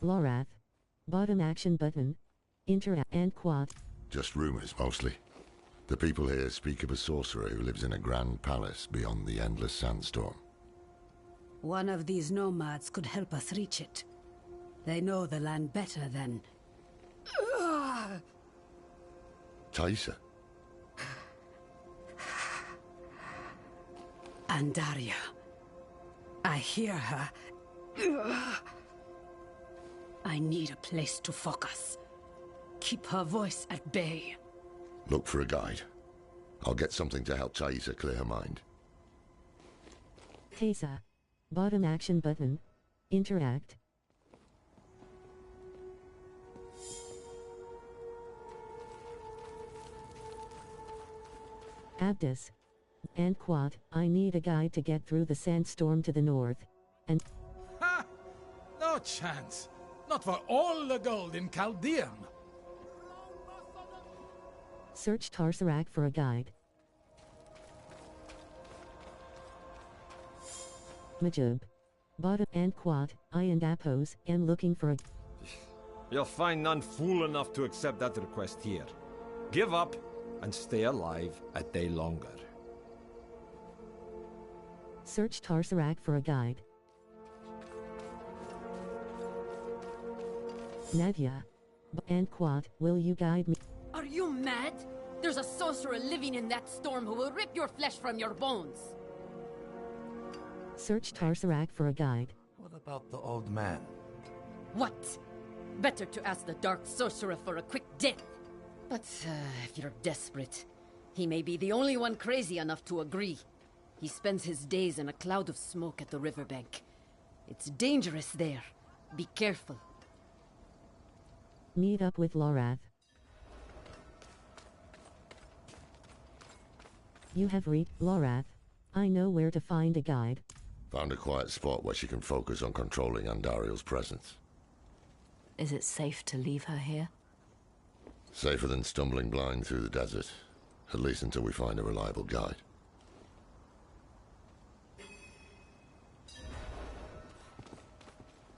Lorath. Bottom action button. Interact and quad. Just rumors, mostly. The people here speak of a sorcerer who lives in a grand palace beyond the endless sandstorm. One of these nomads could help us reach it. They know the land better than... Taisa? Andaria. I hear her. I need a place to focus. Keep her voice at bay. Look for a guide. I'll get something to help Taisa clear her mind. Taisa. Bottom action button. Interact. Abdus. And quad. I need a guide to get through the sandstorm to the north. And... Ha! No chance. Not for all the gold in Chaldean. Search Tarsarak for a guide. Majub. Bottom and quad. I and Apos am looking for a... You'll find none fool enough to accept that request here. Give up and stay alive a day longer. Search Tarsarak for a guide. Nadia. And quad, will you guide me? Are you mad? There's a sorcerer living in that storm who will rip your flesh from your bones. Search Tarsarak for a guide. What about the old man? What? Better to ask the dark sorcerer for a quick death. But if you're desperate, he may be the only one crazy enough to agree. He spends his days in a cloud of smoke at the riverbank. It's dangerous there. Be careful. Meet up with Lorath. You have reached Lorath. I know where to find a guide. Found a quiet spot where she can focus on controlling Andariel's presence. Is it safe to leave her here? Safer than stumbling blind through the desert. At least until we find a reliable guide.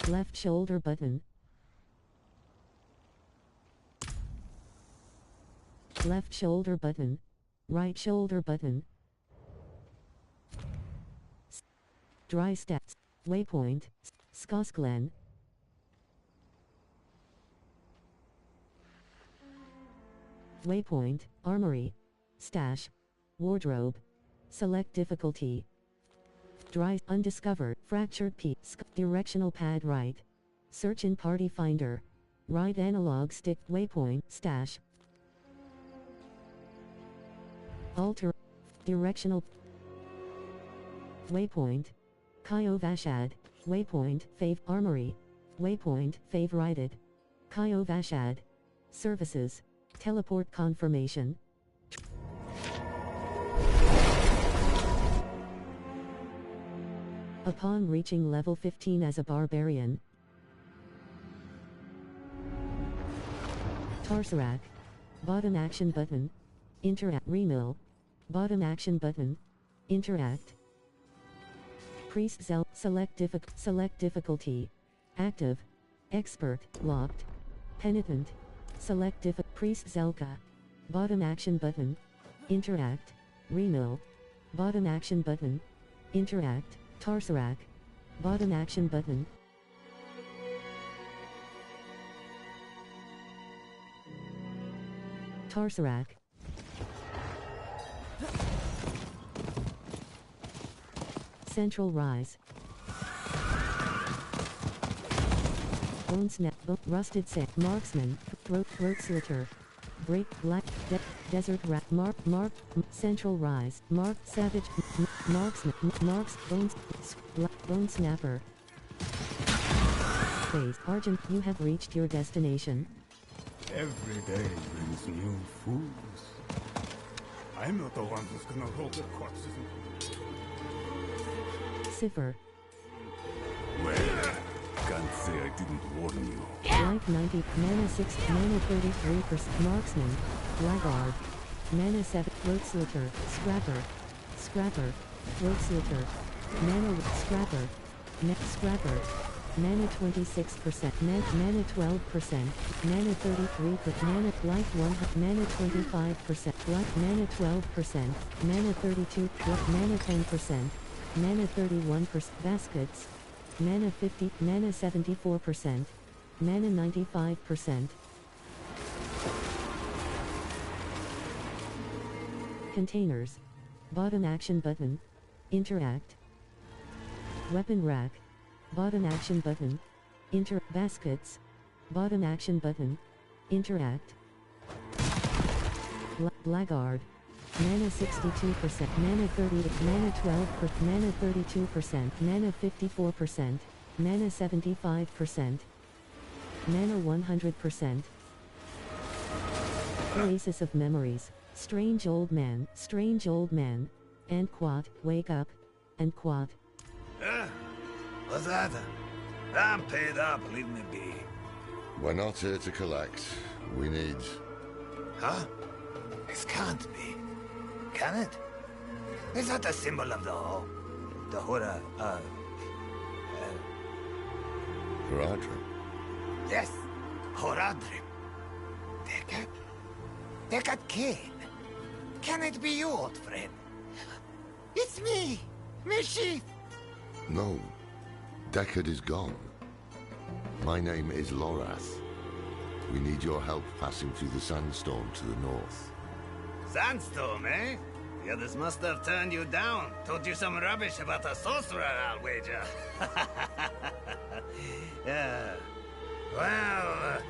Left shoulder button. Left shoulder button. Right shoulder button. Dry steps. Waypoint. Skosklen. Waypoint. Armory. Stash. Wardrobe. Select difficulty. Dry. Undiscovered. Fractured piece. Directional pad right. Search in party finder. Right analog stick. Waypoint. Stash. Alter. Directional. Waypoint. Kaio Vashad. Waypoint. Fave. Armory. Waypoint. Favorited. Kaio Vashad. Services. Teleport confirmation. Upon reaching level 15 as a barbarian. Tarsarak. Bottom action button. Interact. Remill. Bottom action button. Interact. Priest Zel. Select difficulty. Active. Expert. Locked. Penitent. Select Priest Zelka. Bottom action button. Interact. Remill. Bottom action button. Interact. Tarsarak. Bottom action button. Tarsarak. Central rise. Bone snap. Rusted set. Marksman. Throat sliter. Break. Black. Desert rat. Mark. Central rise. Mark. Savage. Marksman. Marks. Bones. Bone snapper. Phase. Argent. You have reached your destination. Every day brings new fools. I'm not the one who's gonna hold the corpses. Cipher. Well, can't say I didn't warn you. Life 90, mana 6, mana 33%, marksman, blackguard, mana 7, throat sliter, scrapper, throat sliter, mana scrapper, neck scrapper, Mana 26%, mana 12%, mana 33%, mana life 100, mana 25%, life mana 12%, mana 32, mana 10%, mana 31%, baskets, mana 50, mana 74%, mana 95%. Containers. Bottom action button. Interact. Weapon rack. Bottom action button. Baskets. Bottom action button. Interact. Blackguard. Mana 62%, mana 38, mana 12%, mana 32%, mana 54%, mana 75%, mana 100%. Oasis of Memories. Strange old man, and Quad, wake up, and Quad. What's that? I'm paid up, leave me be. We're not here to collect. We need... Huh? This can't be. Can it? Is that the symbol of the Haradrim? Yes, Horadrim. Dekat Kane. Can it be you, old friend? It's me, Mishi. No. Deckard is gone. My name is Lorath. We need your help passing through the sandstorm to the north. Sandstorm, eh? The others must have turned you down. Told you some rubbish about a sorcerer, I'll wager. Yeah. Well,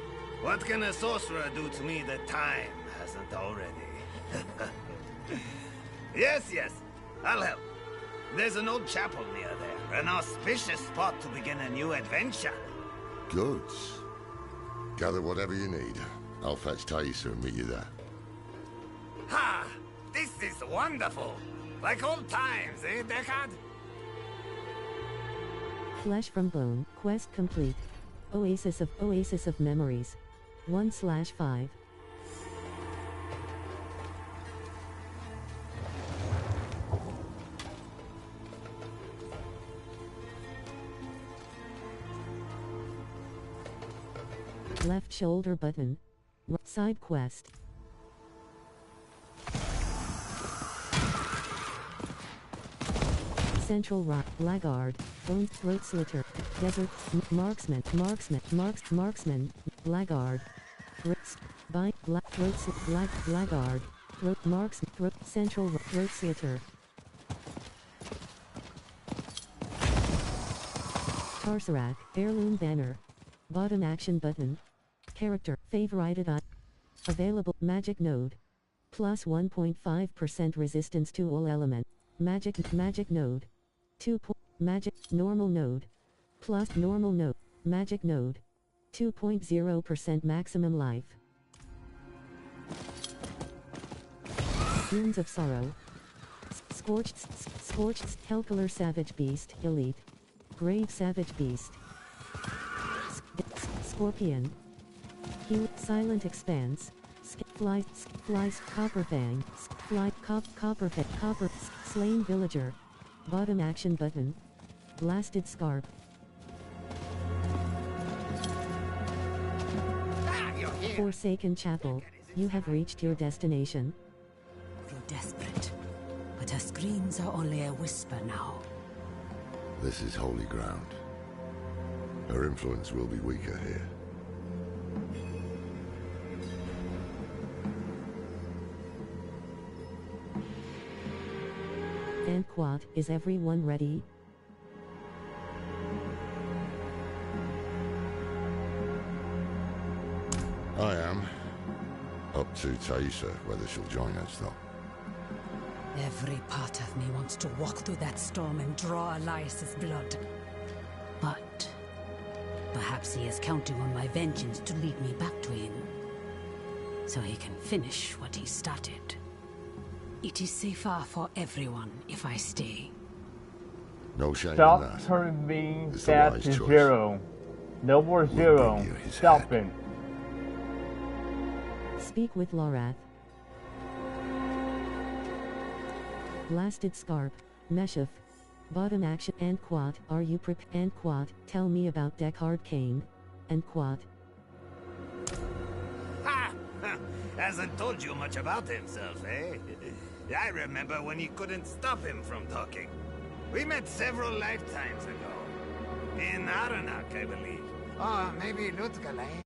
what can a sorcerer do to me that time hasn't already? Yes, I'll help. There's an old chapel near there, an auspicious spot to begin a new adventure. Good. Gather whatever you need. I'll fetch Thaisa and meet you there. Ha! This is wonderful! Like old times, eh, Deckard? Flesh from Bone, quest complete. Oasis of Memories. 1/5. Left shoulder button. Side quest. Central Rock, Blackguard, Bone Throat Slitter, Desert, Marksman, Blackguard, Blackguard, Throat Marksman, Throat Central Throat Slitter. Tarsarak, Heirloom Banner. Bottom action button. Character, favorited on. Available, Magic Node. Plus 1.5% resistance to all element. Magic Node. Magic, Normal Node. Plus Normal Node. Magic Node. 2.0% maximum life. Runes of Sorrow. Scorched, Hellkiller Savage Beast, Elite. Grave Savage Beast. Scorpion. Heal, Silent Expanse. Flies, Copperfang. Copper, Slain Villager. Bottom action button. Blasted Scarp. Forsaken Chapel. You have reached your destination. Grew desperate, but her screams are only a whisper now. This is holy ground. Her influence will be weaker here. And Quad, is everyone ready? I am. Up to Thaisa, whether she'll join us, though. Every part of me wants to walk through that storm and draw Elias's blood. But perhaps he is counting on my vengeance to lead me back to him, so he can finish what he started. It is safer for everyone if I stay. No shame in Stop that. turning It's the that wise to choice. zero. No more zero. bring you his Stop head. it. Speak with Lorath. Blasted Scarp, Meshif, Bottom action and quad. Are you prep and quad? Tell me about Deckard Cain. And quad. Ha! Hasn't told you much about himself, eh? I remember when you couldn't stop him from talking. We met several lifetimes ago. In Aranak, I believe. Or maybe Lutgale.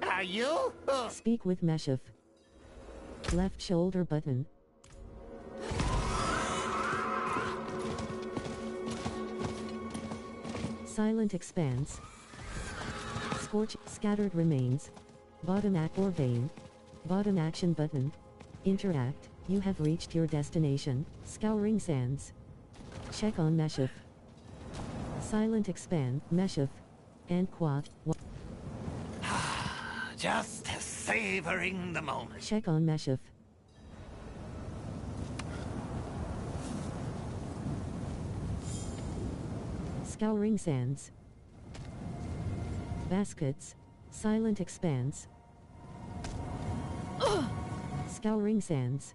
Are you? Speak with Meshif. Left shoulder button. Silent expanse. Scorch, scattered remains. Bottom act or vein. Bottom action button. Interact. You have reached your destination. Scouring sands. Check on Meshif. Silent expand. Meshif. And quad. Just savoring the moment. Check on Meshif. Scouring sands. Baskets. Silent expanse. Scouring sands.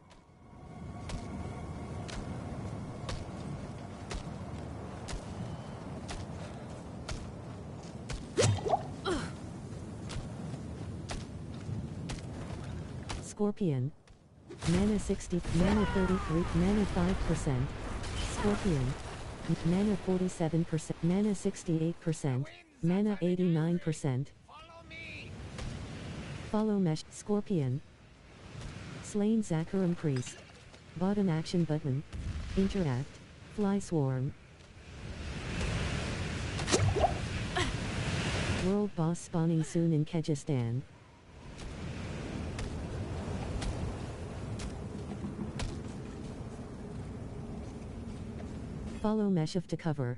Scorpion. Mana 60, mana 33, mana 5%. Scorpion. Mana 47%, mana 68%, mana 89%. Follow Mesh, Scorpion. Slain Zakarum Priest. Bottom action button. Interact. Fly Swarm. World boss spawning soon in Kyrgyzstan. Follow Meshiv to cover.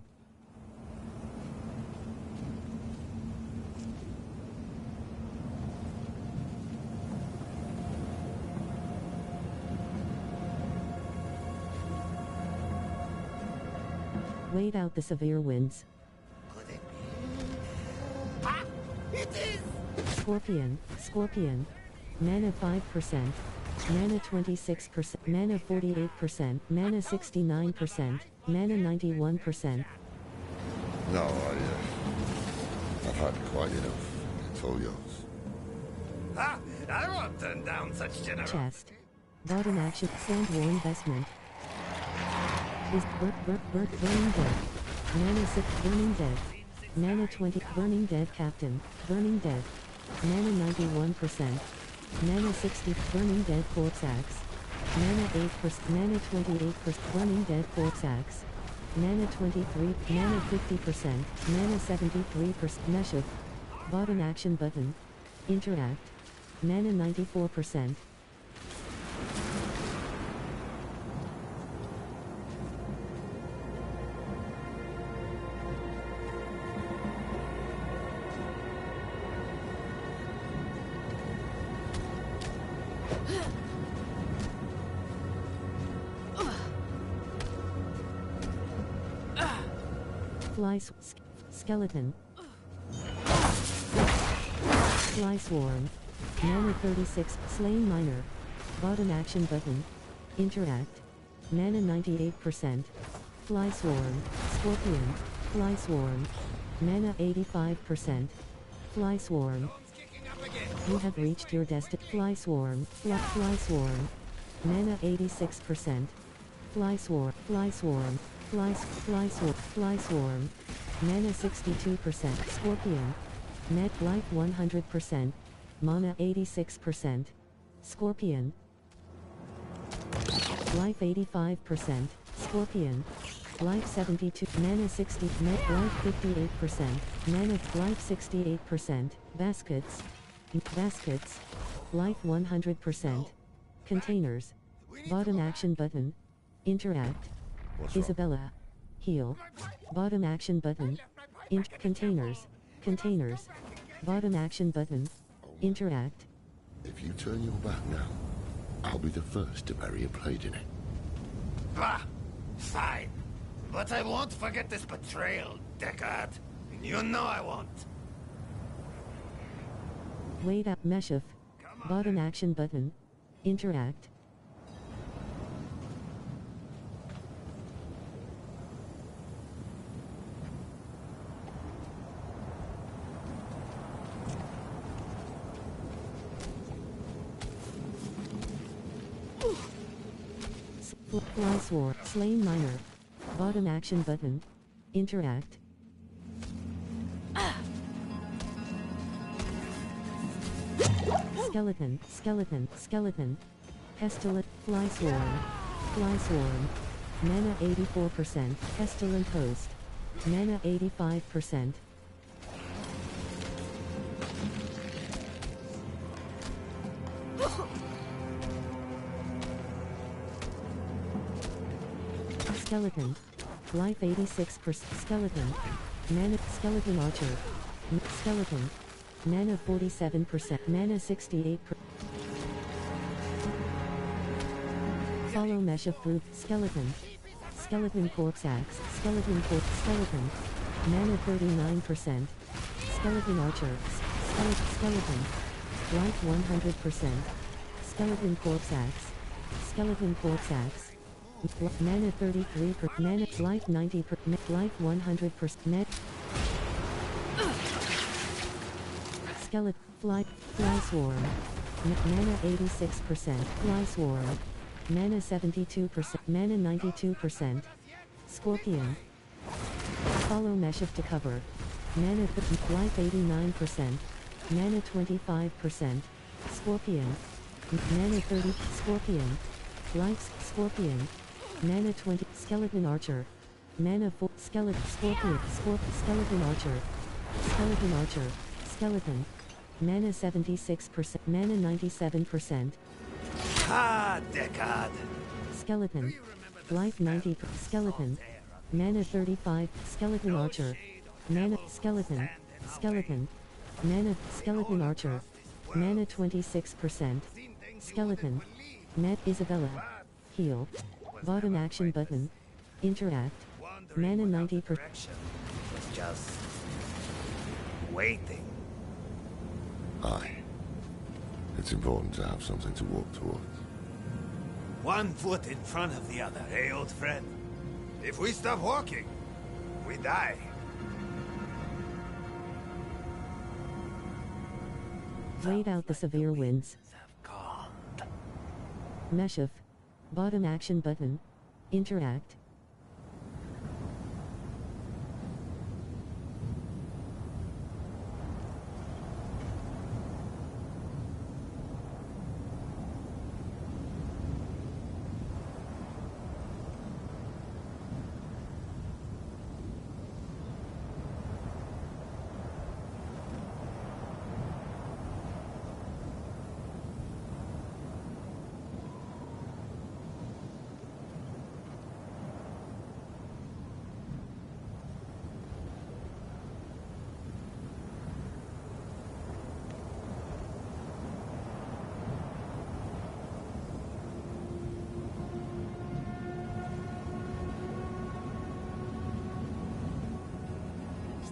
Wait out the severe winds. Could it be? Ah! It is! Scorpion, Scorpion. Mana 5%. Mana 26%. Mana 48%. Mana 69%. Mana 91%. No, I've had quite enough. It's all yours. Ah! I won't turn down such generosity. Chest. Bottom action. Sand war investment. Is burning dead. Mana 6 burning dead. Mana 20 burning dead captain. Burning dead. Mana 91%. Mana 60 burning dead corpse axe. Mana 8%. Mana 28% burning dead corpse axe. Mana 23. Mana 50%. Mana 73%. Meshiv. Bottom action button. Interact. Mana 94%. Skeleton. Fly swarm. Mana 36. Slain miner. Bottom action button. Interact. Mana 98%. Fly swarm. Scorpion. Fly swarm. Mana 85%. Fly swarm. You have reached your destination. Fly swarm. Fly swarm. Mana 86%. Fly swarm. Fly swarm. Fly swarm. Mana 62%. Scorpion. Net life 100%. Mana 86%. Scorpion. Life 85%. Scorpion. Life 72. Mana 60. Net life 58%. Mana life 68%. Baskets. Baskets. Life 100%. Containers. Bottom action button. Interact. Isabella. Heal. Bottom action button. Containers. Containers. Bottom action button. Interact. If you turn your back now, I'll be the first to bury a blade in it. Bah! Fine. But I won't forget this betrayal, Deckard. You know I won't. Wait out. Meshiv. Bottom action button. Interact. Fly sword. Slain miner. Bottom action button. Interact. Skeleton. Skeleton. Skeleton. Pestilent. Fly swarm. Fly swarm. Mana 84%. Pestilent host. Mana 85%. Skeleton. Life 86%. Skeleton. Mana. Skeleton archer. Skeleton. Mana 47%. Mana 68%. Follow Meshiv through. Skeleton. Skeleton corpse axe. Skeleton corpse. Skeleton. Mana 39%. Skeleton archer. Skeleton. Life 100%. Skeleton corpse axe. Skeleton corpse axe. Mana 33 per mana life 90 per life 100% net skeleton fly swarm mana 86% fly swarm mana 72% mana 92% scorpion follow Meshiv to cover mana life 89% mana 25% scorpion mana 30 scorpion life scorpion Mana 20. Skeleton archer. Mana 4. Skeleton. Scorpion. Skeleton archer. Skeleton archer. Skeleton. Mana 76%. Mana 97%. Ah, Deckard. Skeleton. Life 90. Skeleton. Mana 35. Skeleton Archer. Mana Skeleton. Skeleton. Mana Skeleton Archer. Mana 26%. Skeleton. Matt Isabella. Heal. Bottom action button. Interact. Mana 90%. Was just waiting. Aye. It's important to have something to walk towards. One foot in front of the other, eh, old friend? If we stop walking, we die. Wait out the severe winds. Meshuff. Bottom action button. Interact.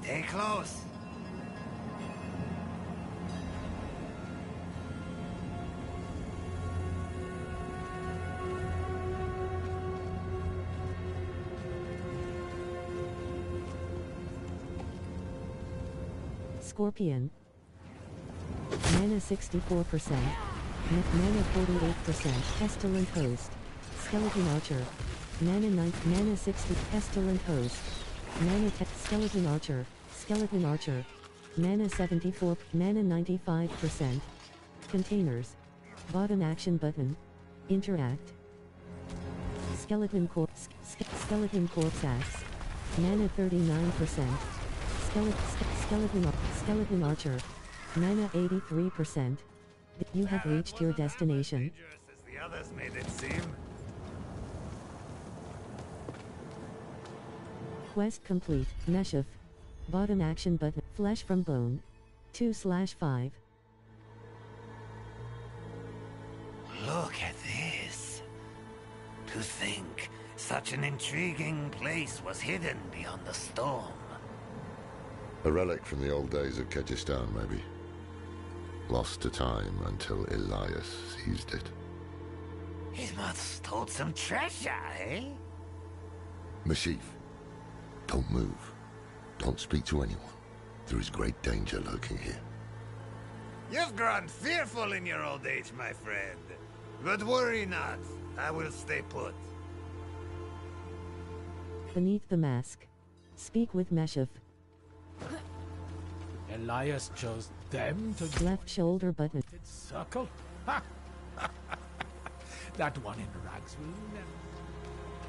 Stay close. Scorpion. Mana 64%. Mana 48%. Pestilent Host. Skeleton Archer. Mana 9. Mana 60. Pestilent Host. Mana Skeleton Archer. Skeleton Archer. Mana 74. Mana 95%. Containers. Bottom action button. Interact. Skeleton Corpse. Skeleton Corpse Axe. Mana 39%. Skeleton Archer. Mana 83%. You have reached your destination. Dangerous as the others made it seem. Quest complete. Meshuff. Bottom action button. Flesh from Bone. 2/5. Look at this. To think such an intriguing place was hidden beyond the storm. A relic from the old days of Kyrgyzstan, maybe. Lost to time until Elias seized it. He must hold some treasure, eh? Mashif, don't move. Don't speak to anyone. There is great danger lurking here. You've grown fearful in your old age, my friend. But worry not. I will stay put. Beneath the mask. Speak with Meshuff. Elias chose them to Left shoulder button. circle? Ha! That one in rags will never...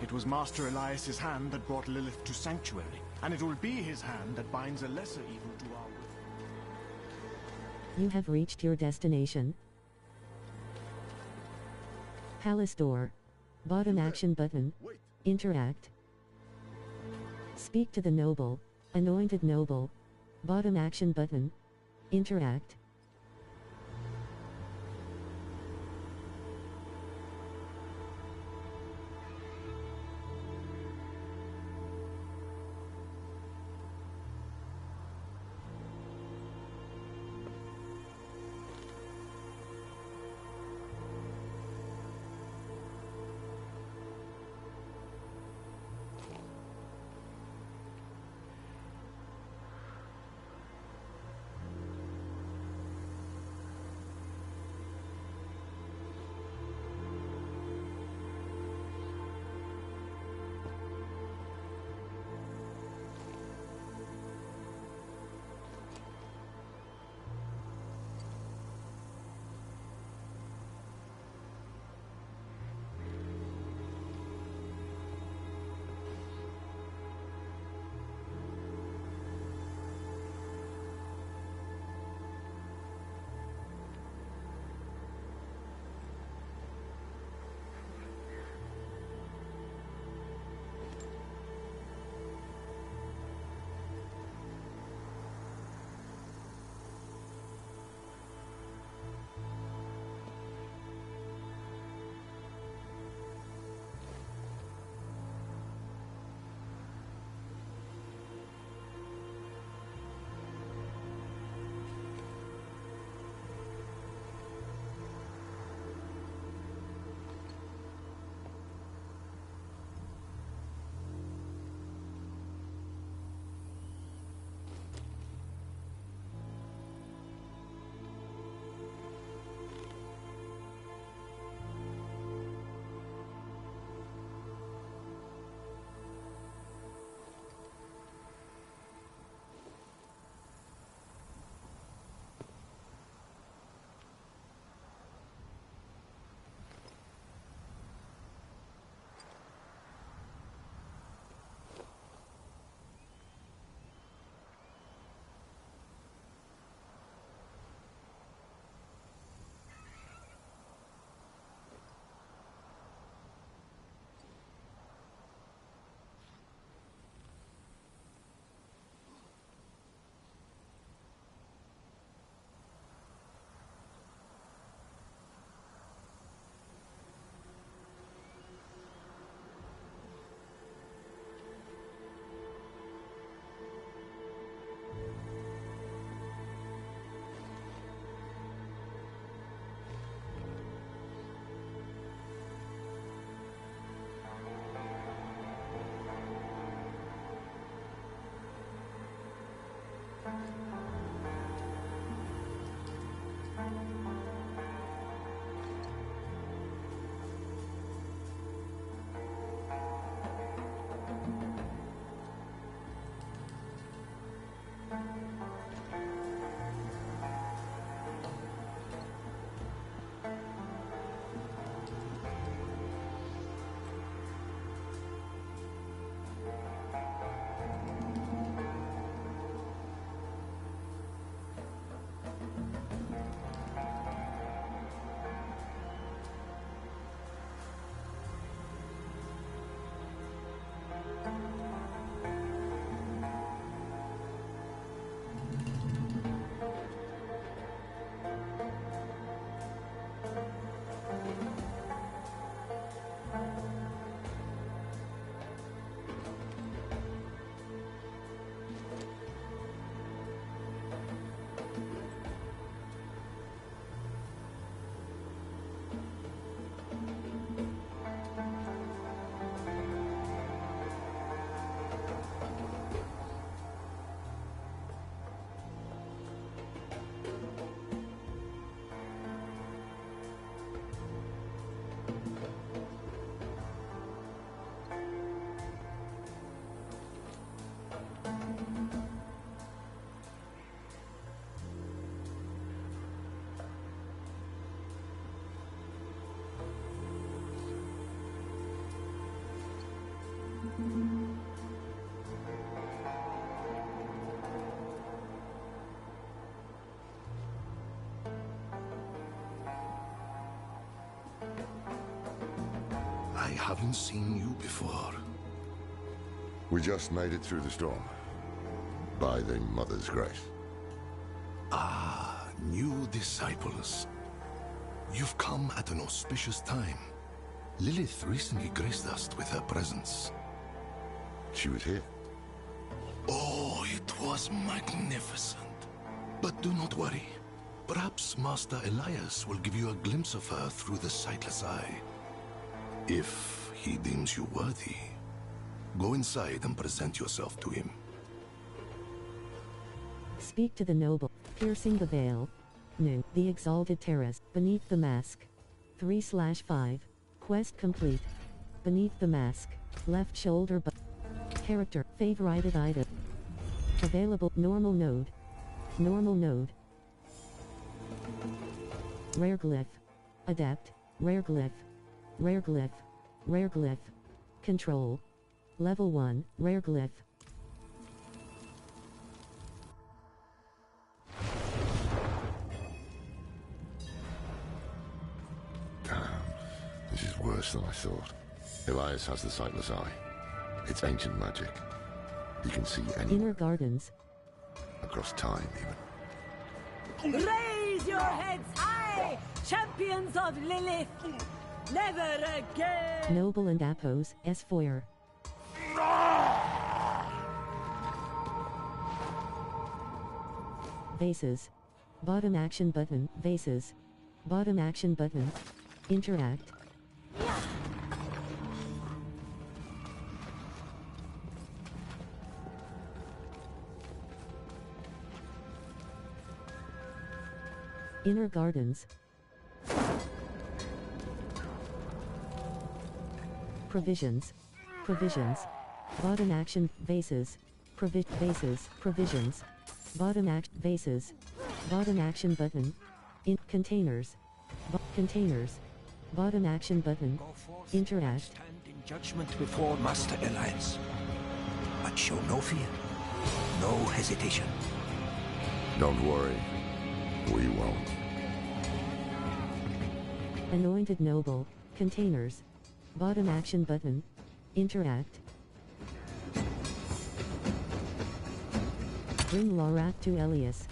It was Master Elias's hand that brought Lilith to Sanctuary, and it will be his hand that binds a lesser evil to our will. You have reached your destination. Palace door. Bottom action button. Interact. Speak to the noble. Anointed noble. Bottom action button. Interact. I haven't seen you before. We just made it through the storm. By the Mother's grace. Ah, new disciples. You've come at an auspicious time. Lilith recently graced us with her presence. She was here. Oh, it was magnificent. But do not worry. Perhaps Master Elias will give you a glimpse of her through the sightless eye. If he deems you worthy, go inside and present yourself to him. Speak to the noble, piercing the veil. New, the exalted terrace, beneath the mask. 3/5. Quest complete. Beneath the mask, left shoulder character, favorited item. Available, normal node. Normal node. Rare glyph. Adept, rare glyph. Rare glyph. Rare glyph. Control. Level 1, rare glyph. Damn. This is worse than I thought. Elias has the sightless eye. It's ancient magic. He can see any Inner gardens. across time, even. Raise your heads high, champions of Lilith! Never again! Noble and Apos, S. Foyer. Vases. Bottom action button, vases. Bottom action button. Interact. Inner gardens. Provisions. Provisions. Bottom action, vases. Vases, provisions. Bottom act, vases. Bottom action button. In containers. Containers. Bottom action button. Interact. Stand in judgment before Master Elias. But show no fear. No hesitation. Don't worry. We won't. Anointed noble. Containers. Bottom action button. Interact. Bring Lorath to Elias.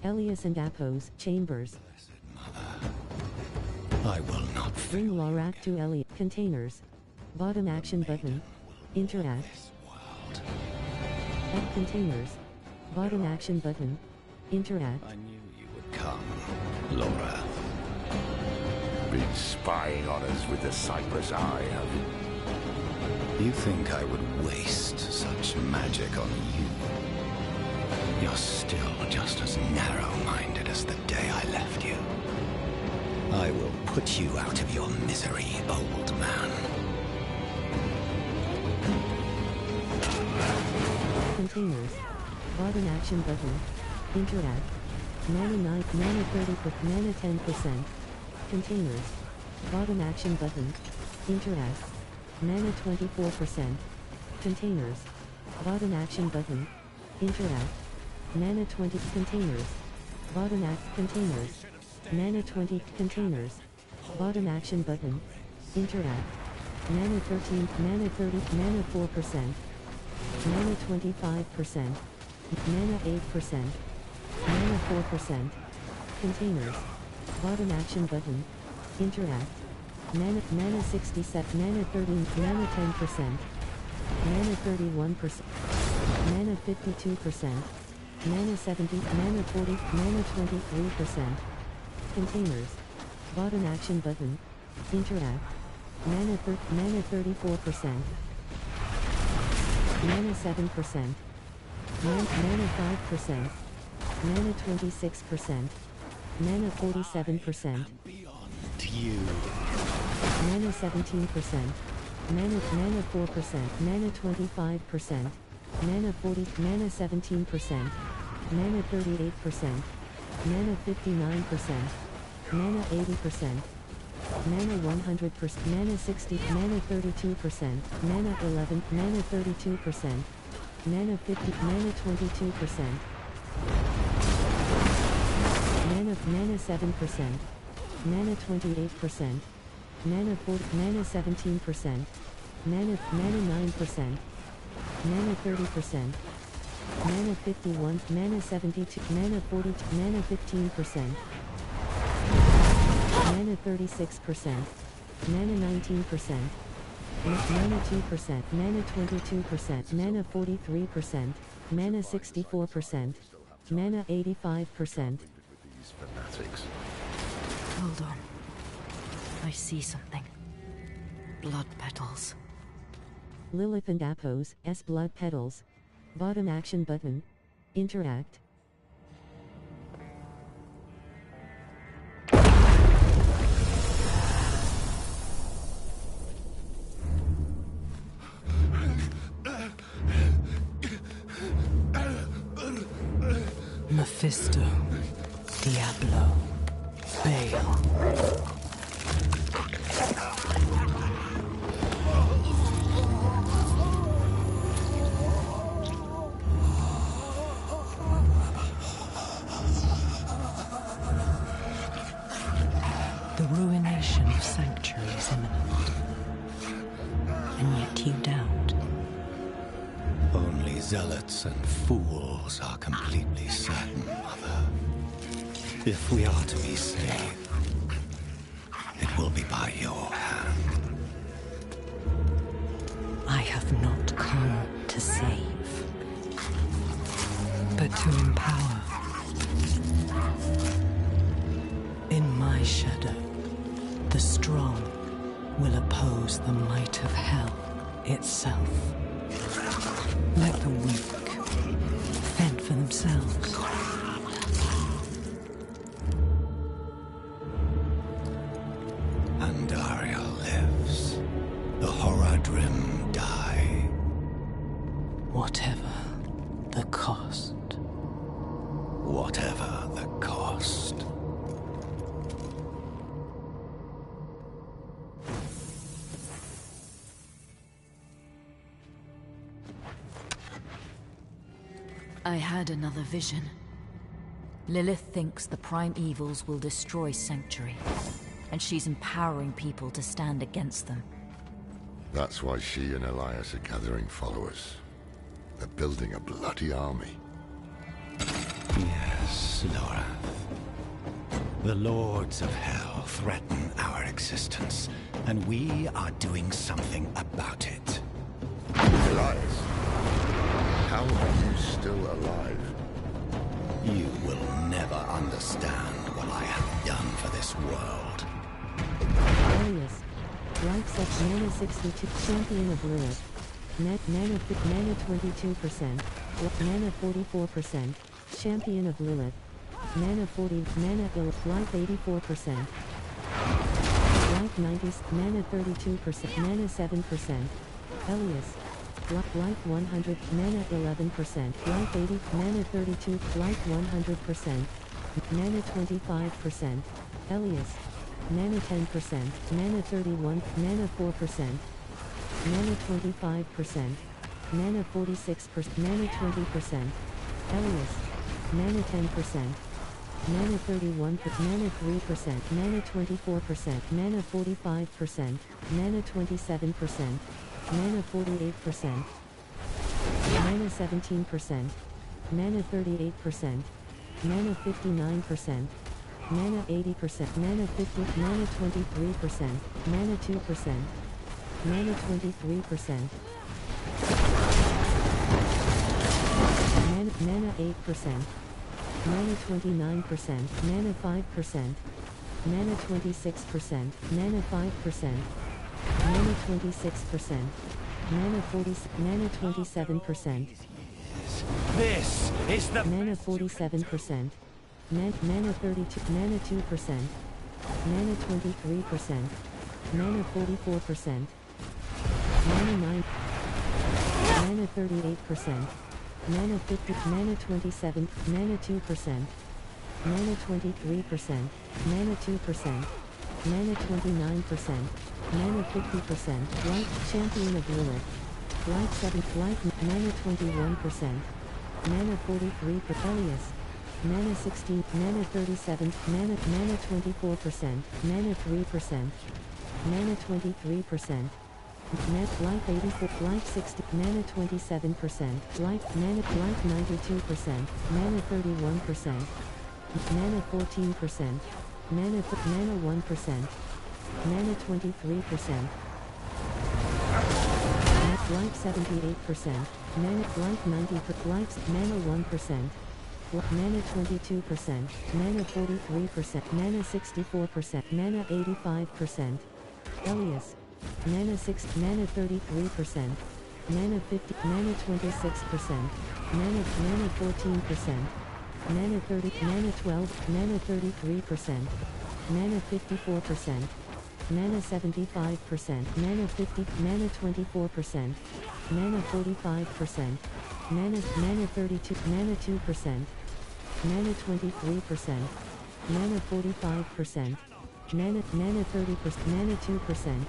Elias and Apos, chambers. I will not bring Lorath to Elias. Containers. Bottom action button. Interact. At containers. Bottom action button. Interact. I knew you would come, Lorath. Been spying on us with the sightless eye, have you? You think I would waste such magic on you? You're still just as narrow-minded as the day I left you. put you out of your misery, old man. Containers. Button action button. Interact. Mana 9, mana 30, mana 10%. Containers. Bottom action button. Interact. Mana 24%. Containers. Bottom action button. Interact. Mana 20 containers. Bottom act containers. Mana 20 containers. Bottom action button. Interact. Mana 13, mana 30, mana 4%. Mana 25%. Mana 8%. Mana 4%. Containers. Bottom action button. Interact. Mana 67, mana 13, mana 10%. Mana 31%. Mana 52%. Mana 70, mana 40, mana 23%. Containers. Bottom action button. Interact. Mana 34%. Mana 7%. Mana 5%. Mana 26%. Mana 47%. To you. Mana 17%. Mana 4%. Mana 25%. Mana 40. Mana 17%. Mana 38%. Mana 59%. Mana 80%. Mana 100%. Mana 60. Mana 32%. Mana 11. Mana 32%. Mana 50. Mana 22%. Mana 7%. Mana 28%. Mana 40. Mana 17%. Mana 9%. Mana 30%. Mana 51. Mana 72. Mana 42. Mana 15%. Mana 36%. Mana 19%. Mana 2%. Mana 22%. Mana 43%. Mana 64%. Mana 85%. Fanatics. Hold on. I see something. Blood petals. Lilith and Apos, S blood petals. Bottom action button. Interact. Mephisto, Diablo, Baal. The ruination of Sanctuary is imminent. And yet you doubt. Only zealots and fools are completely certain, Mother. If we are to be saved, it will be by your hand. I have not come to save, but to empower. In my shadow, the strong will oppose the might of hell itself. Let the weak fend for themselves. Andariel lives. The Horadrim die. Whatever the cost. Whatever the cost. I had another vision. Lilith thinks the prime evils will destroy Sanctuary, and she's empowering people to stand against them. That's why she and Elias are gathering followers. They're building a bloody army. Yes, Laura. The Lords of Hell threaten our existence, and we are doing something about it. Elias? How are you still alive? You will never understand what I have done for this world. Elias. Life set mana 62. Champion of Lilith. Mana 22%. Mana 44%. Champion of Lilith. Mana 40. Mana ill. Life 84%. life 90, mana 32%, mana 7%. Elias. Life 100, mana 11%, life 80, mana 32, life 100%, mana 25%. Elias. Mana 10%, mana 31, mana 4%, mana 25%, mana 46%, mana 20%. Elias. Mana 10%, mana 31, mana 3%, mana 24%, mana 45%, mana 27%, mana 48%, mana 17%, mana 38%, mana 59%, mana 80%, mana 50, mana 23%, mana 2%, mana 23%, mana 8%, mana 29%, mana 5%, mana 26%, mana 5%, mana 26%, mana 40, mana 27%. This is the mana 47%, mana 32, mana 2%, mana 23%, mana 44%, mana 9, mana 38%, mana 50, mana 27, mana 2%, mana 23%, mana 2%, mana 29%, mana 50%, life champion of Lilith, life 7, life mana 21%, mana 43 for Elias, mana 16, mana 37, mana 24%, mana 3%, mana 23%. Net life 84, life 60, mana 27%, life, mana, life 92%, mana 31%, mana 14%, mana 1%, mana 23%, net life 78%, mana, life 90, life, mana 1%, mana 22%, mana 43%, mana 64%, mana 85%, Elias. Mana 6, mana 33%, mana 50, mana 26%, mana 14%, mana 30, mana 12, mana 33%, mana 54%, mana 75%, mana 50, mana 24%, mana 45%, mana 32, mana 2%, mana 23%, mana 45%, mana 30%, mana 2%.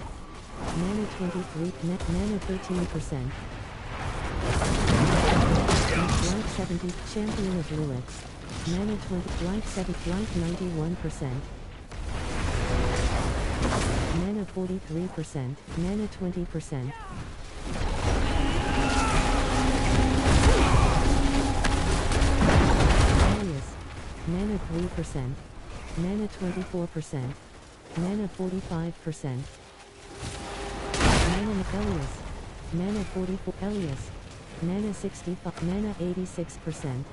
Mana 23, mana 13%. Life 70, champion of Lilith. Mana 20, life 7, life 91%. Mana 43%, mana 20%. Elias. Mana 3%, mana 24%, mana 45%. Mana Elias. Mana 44, Elias. Mana 65, mana 86%.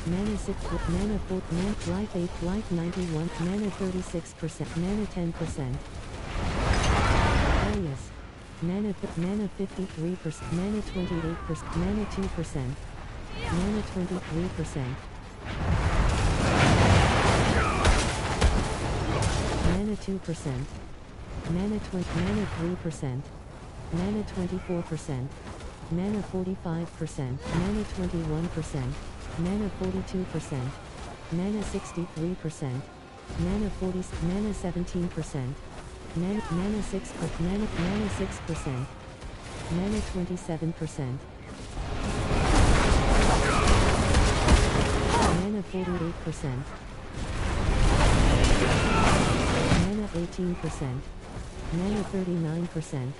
Mana 6, mana 4, mana, life 8, life 91, mana 36%, mana 10%. Elias. Mana 53%, mana 28%, mana 2%, mana 23%. Mana 2%. Mana 20, mana 3%, mana 24%, mana 45%, mana 21%, mana 42%, mana 63%, mana 40, mana 17%, mana 6, mana 6%, mana 27%, mana 48%, mana 18%. Mana 39%,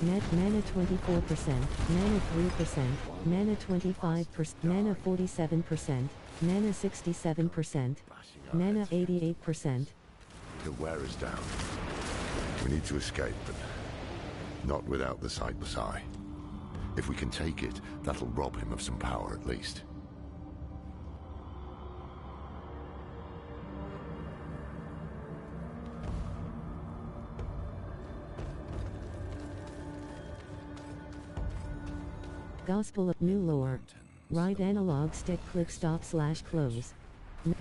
mana 24%, mana 3%, mana 25%, mana 47%, mana 67%, mana 88%. He'll wear us down. We need to escape, but not without the Sightless Eye. If we can take it, that'll rob him of some power at least. Gospel of New Lore. Right analog stick click stop / close.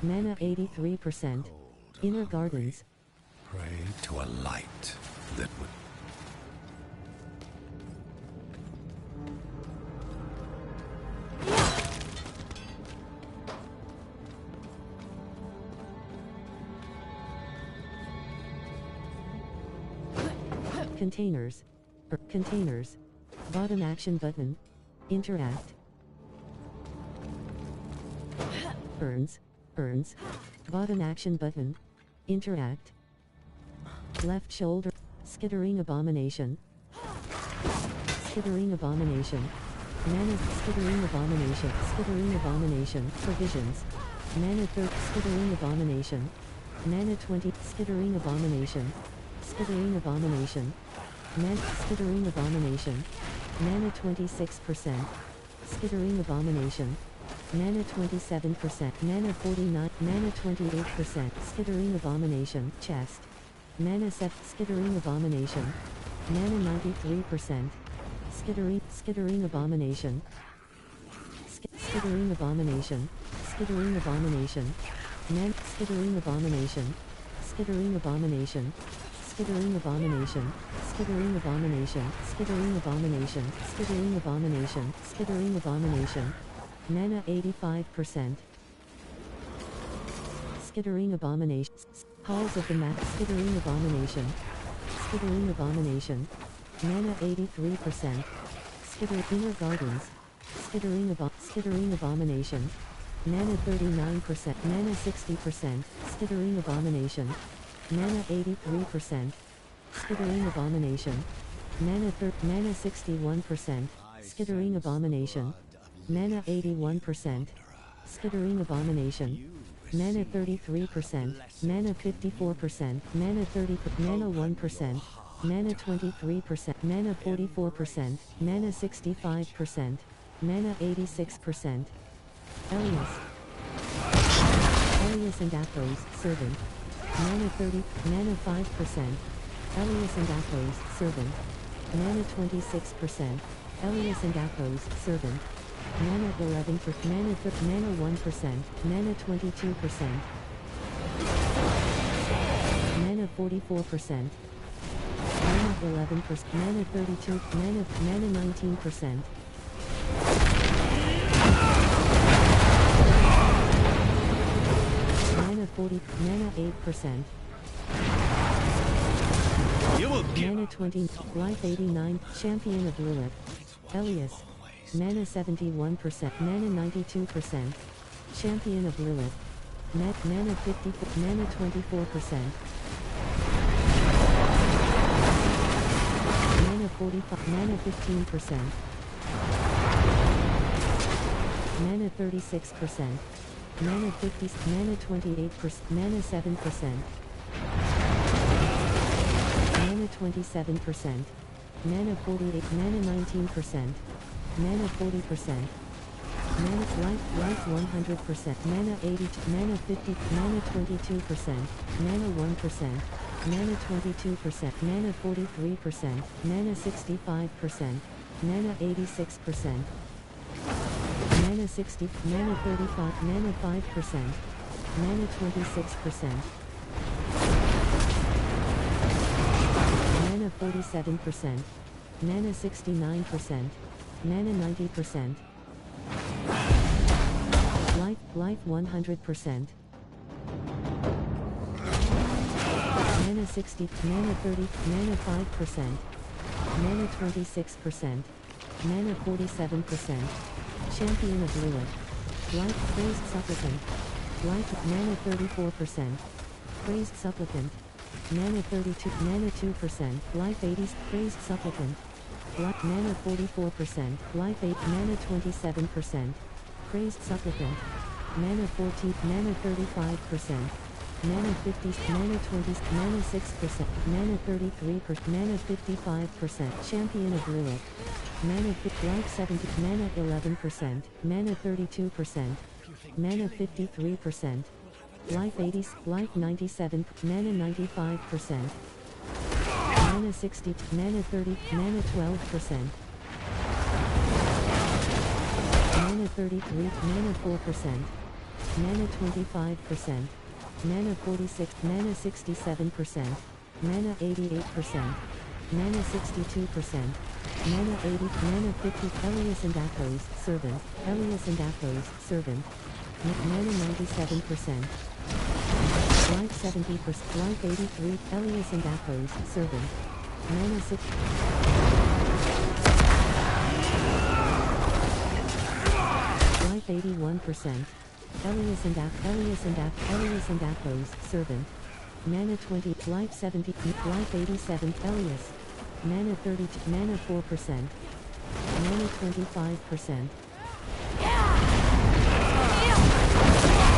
Mana 83%. Inner Gardens. Pray to a light that would... Containers. Containers. Bottom action button. Interact. Burns. Burns. Bottom action button. Interact. Left shoulder. Skittering abomination. Skittering abomination. Mana. Skittering abomination. Skittering abomination. Provisions. Mana 30. Skittering abomination. Mana 20. Skittering abomination. Skittering abomination. Mana. Skittering abomination. Mana 26%. Skittering abomination. Mana 27%. Mana 49. Mana 28%. Skittering abomination. Chest. Mana 7. Skittering abomination. Mana 93%. Skittering abomination. Skittering abomination. Skittering abomination. Man. Skittering abomination. Skittering abomination. Skittering abomination. Skittering abomination. Skittering abomination. Skittering abomination. Skittering abomination. Mana 85%. Skittering abomination. Halls of the map. Skittering abomination. Skittering abomination. Mana 83%. Inner gardens. Skittering abomination. Mana 39%. Mana 60%. Skittering abomination. Mana 83%. Skittering abomination. Mana 61%. Skittering abomination. Mana 81%. Skittering abomination. Mana 33%. Mana 54%. Mana 30%. Mana 1%. Mana 23%. Mana 44%. Mana 65%. Mana 86%. Elias. Elias and Athos, servant. Mana 30. Mana 5%. Elias and Athos, servant. Mana 26%. Elias and Athos, servant. Mana 11%. Mana 1%. Mana 22%. Mana 44%. Mana 11%. Mana 32. Mana 19%. Mana 40. Mana 8%. Mana 20. Life 89. Champion of Lilith. Elias. Mana 71%. Mana 92%. Champion of Lilith. Mana 50. Mana 24%. Mana 45. Mana 15%. Mana 36%. Mana 50. Mana 28%. Mana 7%. Mana 27%. Mana 48. Mana 19%. Mana 40%. Mana life 100%. Mana 80. Mana 50. Mana 22%. Mana 1%. Mana 22%. Mana 43%. Mana 65%. Mana 86%. Mana 60. Mana 35. Mana 5%. Mana 26%. Mana 47%. Mana 69%. Mana 90%. Life 100%. Mana 60. Mana 30. Mana 5%. Mana 26%. Mana 47%. Champion of Lilith. Life praised supplicant. Life mana 34%. Praised supplicant. Mana 32. Mana 2%. Life 80. Praised supplicant. Life mana 44%. Life 8. Mana 27%. Praised supplicant. Mana 14. Mana 35%. Mana 50. Mana 20. Mana 6%. Mana 33%. Mana 55%. Champion of Lilith. Mana 50. Life 70. Mana 11%. Mana 32%. Mana 53%. Life 80. Life 97. Mana 95%. Mana 60. Mana 30. Mana 12%. Mana 33. Mana 4%. Mana 25%. mana 46, mana 67%, mana 88%, mana 62%, mana 80, mana 50, Elias and Athos, servant, Elias and Athos, servant, mana 97%, life 70%, life 83, Elias and Athos, servant, mana 6, life 81%, Elias and Athos, servant, mana 20, life 70, life 87, Elias, mana 32, mana 4%, mana 25%,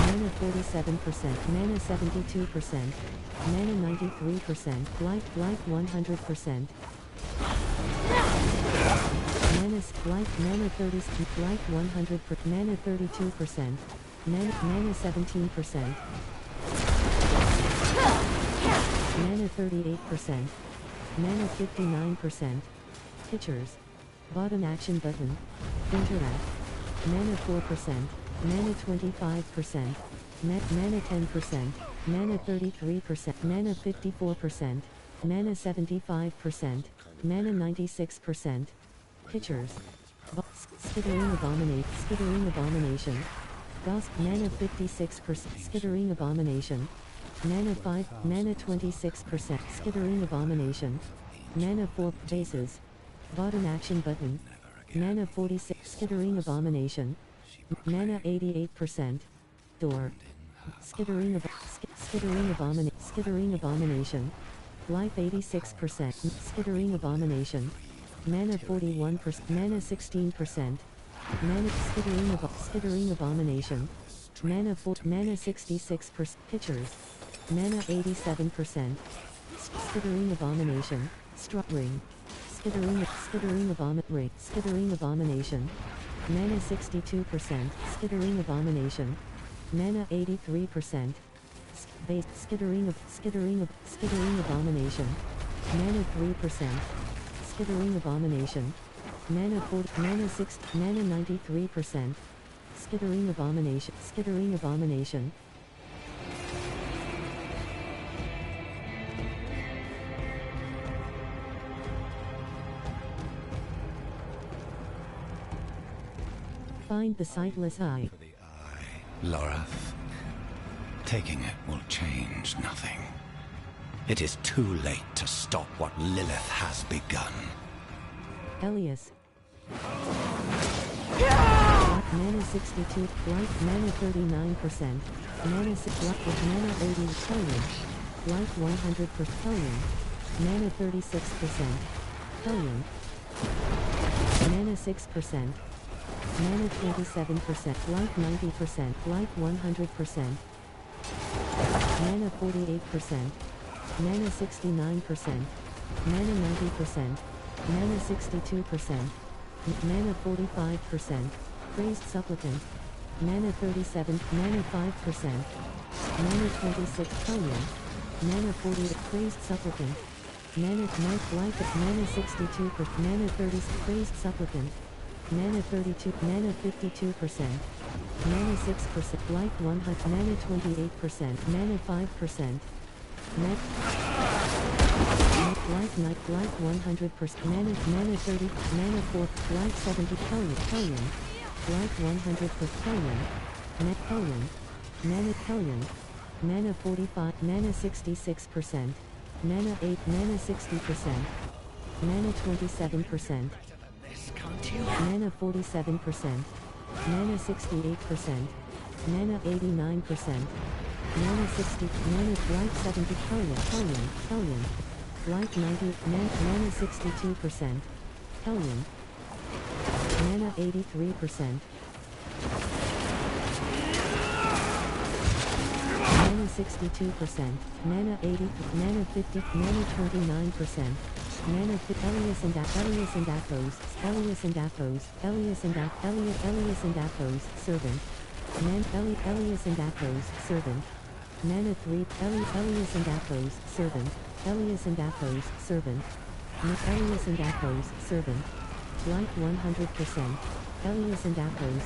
mana 47%, mana 72%, mana 93%, life 100%, mana 30, life 100, mana 32%, mana 17%, mana 38%, mana 59%, pictures, bottom action button, interact, mana 4%, mana 25%, mana 10%, mana 33%, mana 54%, mana 75%, mana 96%, pictures, skittering abomination, Gauss, mana 56%, skittering abomination, mana 5, mana 26%, skittering abomination, mana 4, bases, bottom action button, mana 46, skittering abomination, mana 88%, door, skittering abomination, life 86%, skittering abomination, mana 41%, mana 16%, mana skittering abomination, mana 4, mana 66%, pictures, mana 87%, skittering abomination, ring, skittering abomination, mana 62%, skittering abomination, mana 83%, skittering abomination, mana 3%, skittering abomination, mana 40, mana 6, mana 93%, skittering abomination, find the sightless eye. Lorath. Taking it will change nothing. It is too late to stop what Lilith has begun. Elias. Mana 62, life mana 39%, mana 6, mana 80, Hellion, life 100%, Hellion, mana 36%, Hellion, mana 6%, mana 27%, life 90%, life 100%, mana 48%, mana 69%, mana 90%, mana 62%, mana 45%, praised supplicant, mana 37, mana 5%, mana 26, Hellion, mana 48, praised supplicant, mana life, mana 62, mana 30, praised supplicant, mana 32, mana 52%, mana 6%, life 100, mana 28%, mana 5%, life 100%, mana 30, mana 4, life 70, Hellion, life 100%, Hellion, mana 45, mana 66%, mana 8, mana 60%, mana 27%, mana 47%, mana 68%, mana 89%, mana 60, mana life 70, Hellion, life 90, mana 62%, Hellion, mana 83%, mana 62%, mana 80, mana 50, mana 29%, mana Elias and Athos, servant, Elias and Athos, servant, mana 3, Elias and Athos, servant, Elias and Athos, servant, Elias and Athos, servant, life 100%, Elias and Athos,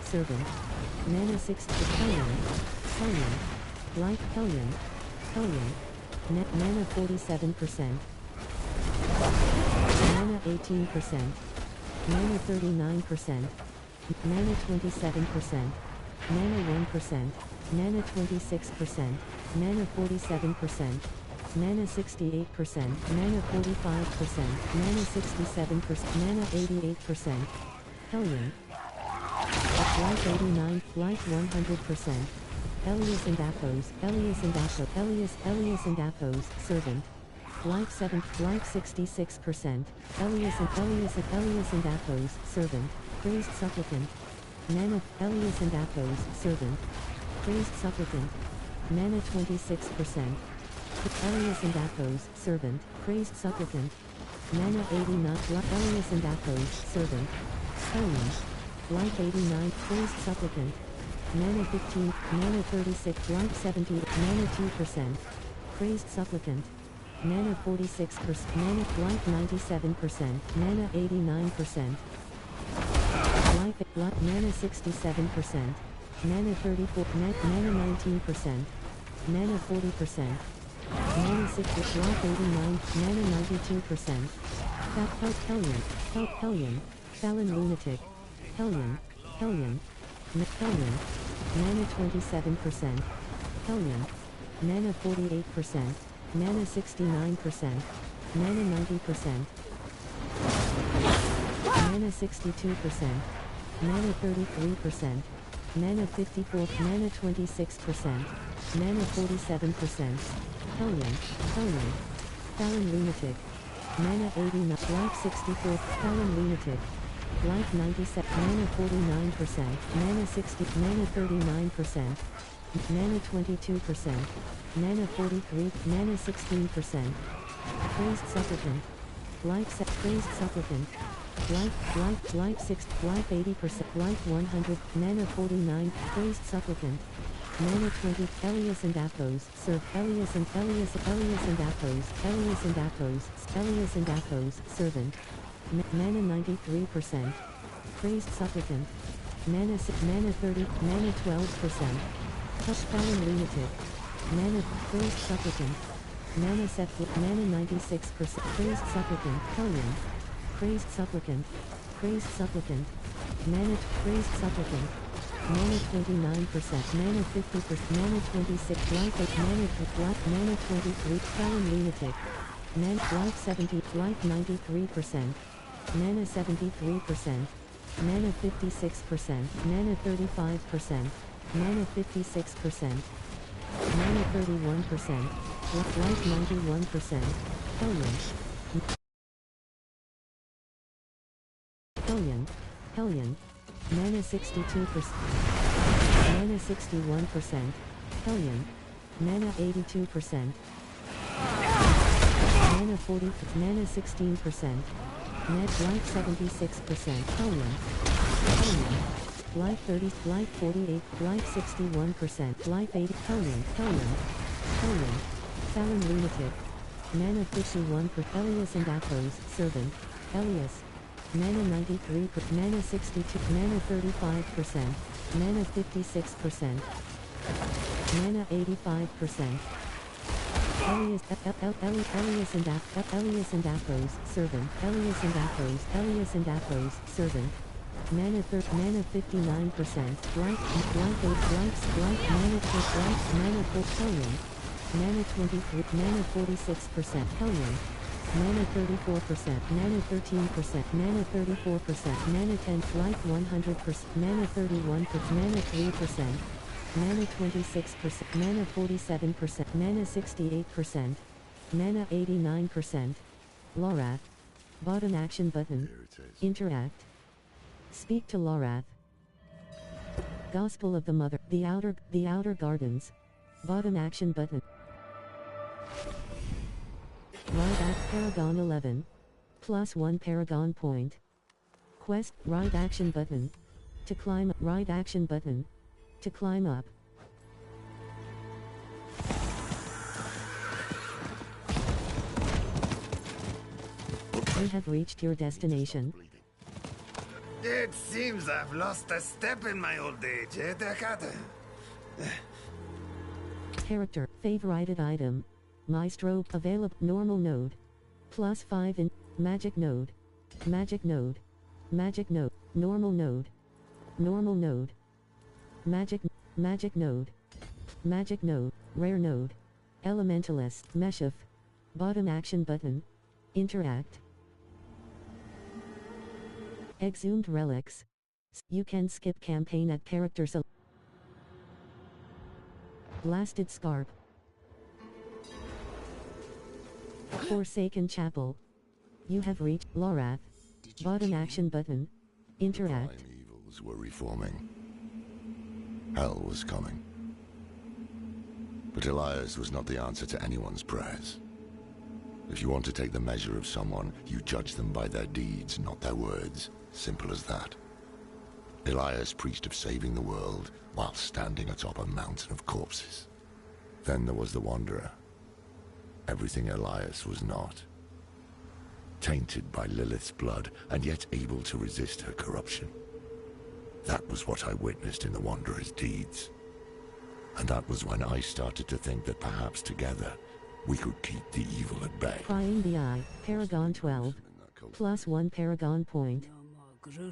servant, mana 6, Hellion, Hellion. Life Hellion. Hellion. Mana 47%. Mana 18%. Mana 39%. Mana 27%. Mana 1%. Mana 26%. Mana 47%. Mana 68%. Mana 45%. Mana 67%. Mana 88%. Hellion. Life 89. Life 100%. Elias and Athos. Elias and Athos. Elias and Athos. Servant. Life 7. Life 66%. Elias and Athos. Servant. Praised Supplicant. Mana. Elias and Athos. Servant. Praised Supplicant. Mana 26%. Elias and Athos. Servant. Praised Supplicant. Mana 89. Elias and Athos. Servant. Hellion. Life 89. Praised Supplicant. Mana 15. Mana 36. Life 70. Mana 2%. Praised Supplicant. Mana 46%. Mana. Life 97%. Mana 89%. Life. Mana 67%. Mana 34. Mana 19%. Mana 40%. Mana 60. Life 89. Mana 92%. Hellion. Hellion. Fallon Lunatic. Hellion. Hellion. Hellion. Mana 27%. Hellion. Mana 48%. Mana 69%. Mana 90%. Mana 62%. Mana 33%. Mana 54. Mana 26%. Mana 47%. Hellion. Hellion. Fallon Lunatic. Mana 89. Life 64. Fallon Lunatic. Life 97. Mana 49%. Mana 60. Mana 39%. Mana 22%. Mana 43. Mana 16%. Praised Supplicant. Life set. Praised Supplicant. Life 6. Life 80%. Life 100. Mana 49. Praised Supplicant. Mana 20. Elias and Athos. Serve. Elias and Athos. Elias and Athos. Elias and Athos. Servant. Mana 93%. Praised Supplicant. Mana 30. Mana 12%. Fallon Lunatic. Mana. Praised Supplicant. Mana 7. Mana 96%. Praised Supplicant. Hellion. Praised Supplicant. Praised Supplicant. Mana. Praised Supplicant. Mana 29%. Mana 50%. Mana 26. Life 8. Mana 23. Fallon Lunatic. Mana. Life 70. Life 93%. Mana 73%. Mana 56%. Mana 35%. Mana 56%. Mana 31%. Life 91%. Hellion. Hellion. Hellion. Mana 62%. Mana 61%. Hellion. Mana 82%. Mana 40. Mana 16%. Net life 76%. Hellion. Hellion. Life 30. Life 48. Life 61%. Life 80. Hellion. Hellion. Hellion. Fallon Lunatic. Mana 51. Elias and Athos. Servant. Elias. Mana 93. Mana 62. Mana 35%. Mana 56%. Mana 85%. Elias and Athos. Servant. Elias and Athos. Elias and Athos. Servant. Mana 59%. Life 8. Life. Mana 4. Life. Mana 4. Hellion. Mana 23. Mana 46%. Hellion. Mana 34%. Mana 13%. Mana 34%. Mana 10. Life 100%. Mana 31%. Mana 3%. Mana 26%. Mana 47%. Mana 68%. Mana 89%. Lorath. Bottom action button. Interact. Speak to Lorath. Gospel of the Mother. The Outer Gardens. Bottom action button. Ride at Paragon 11. +1 Paragon point. Quest. Ride action button. To climb. Ride action button. To climb up. You have reached your destination. It seems I've lost a step in my old age, eh, Dakata? Character, favorited item. Maestro, available, normal node. +5 in, magic node. Magic node. Magic node, normal node. Normal node. Magic node. Magic node, rare node. Elementalist, Meshif. Bottom action button. Interact. Exhumed relics. You can skip campaign at character select. Blasted Scarp. Forsaken Chapel. You have reached Lorath. Bottom action button. Interact. Prime evils were reforming. Hell was coming. But Elias was not the answer to anyone's prayers. If you want to take the measure of someone, you judge them by their deeds, not their words. Simple as that. Elias preached of saving the world while standing atop a mountain of corpses. Then there was the Wanderer. Everything Elias was not. Tainted by Lilith's blood, and yet able to resist her corruption. That was what I witnessed in the Wanderer's deeds. And that was when I started to think that perhaps together, we could keep the evil at bay. Prying the Eye, Paragon 12. +1 Paragon point.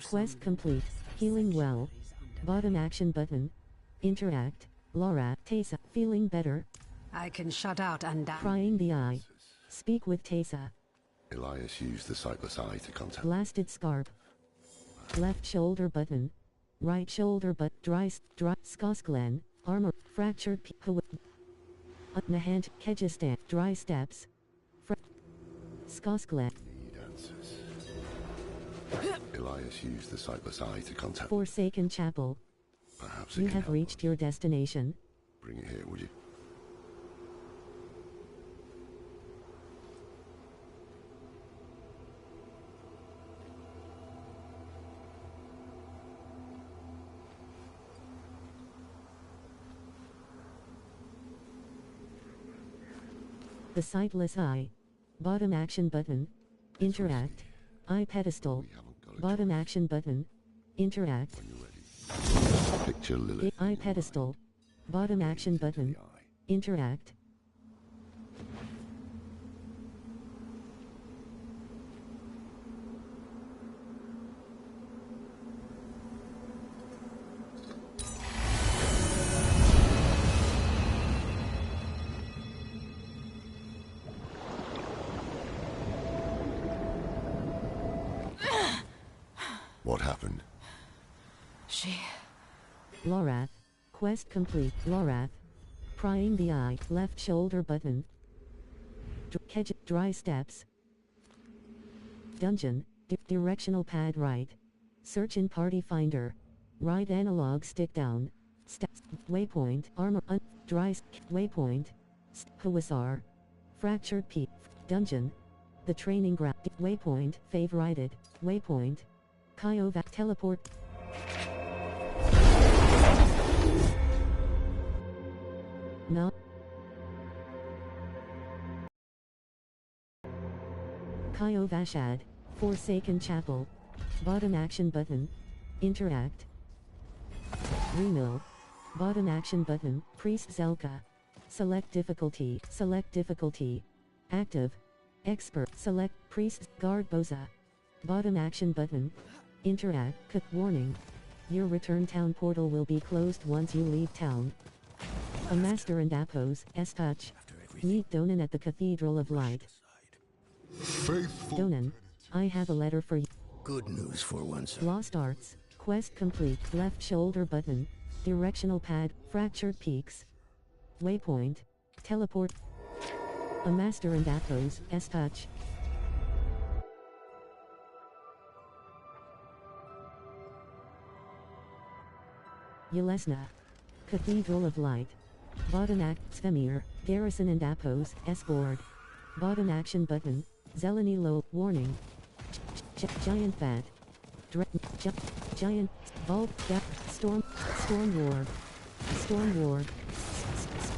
Quest complete. Healing well. Bottom action button. Interact. Laura, Teysa, feeling better. I can shut out and down. Prying the Eye. Speak with Teysa. Elias used the sightless eye to contact. Blasted Scarp. Left shoulder button. Right shoulder but dry Skosklen. Armor. Fractured Nahant. Kyrgyzstan. Dry steps. Skosklen. Need answers. Elias used the sightless eye to contact. Forsaken Chapel. Perhaps you have reached your destination. Bring it here, would you? The sightless eye. Bottom action button. Interact. Eye pedestal. Bottom action button. Interact. Picture Lilith. Eye pedestal. Bottom action button. Interact. What happened? She... Lorath. Quest complete. Lorath. Prying the Eye. Left shoulder button. Dry steps. Dungeon. Directional pad right. Search in party finder. Right analog stick down. Waypoint. Armor. Dry. Waypoint. Huasar. Fractured peak. Dungeon. The training ground. Waypoint. Favorited. Waypoint. Kyovac teleport. No. Kyovashad. Forsaken Chapel. Bottom action button. Interact. Remill. Bottom action button. Priest Zelka. Select difficulty. Select difficulty. Active. Expert. Select Priest Guard Boza. Bottom action button. Interact. Warning. Your return town portal will be closed once you leave town. A master and Apos, S-Touch. Meet Donan at the Cathedral of Light. Faithful. Donan, I have a letter for you. Good news for once. Lost Arts. Quest complete. Left shoulder button. Directional pad. Fractured peaks. Waypoint. Teleport. A master and Apos, S-Touch. Yelesna. Cathedral of Light. Bottom act. Svemir. Garrison and Apos. S-Board. Bottom action button. Zeleny low. Warning. Giant Fat. Giant. Vault. Storm. Storm Ward. Storm Ward.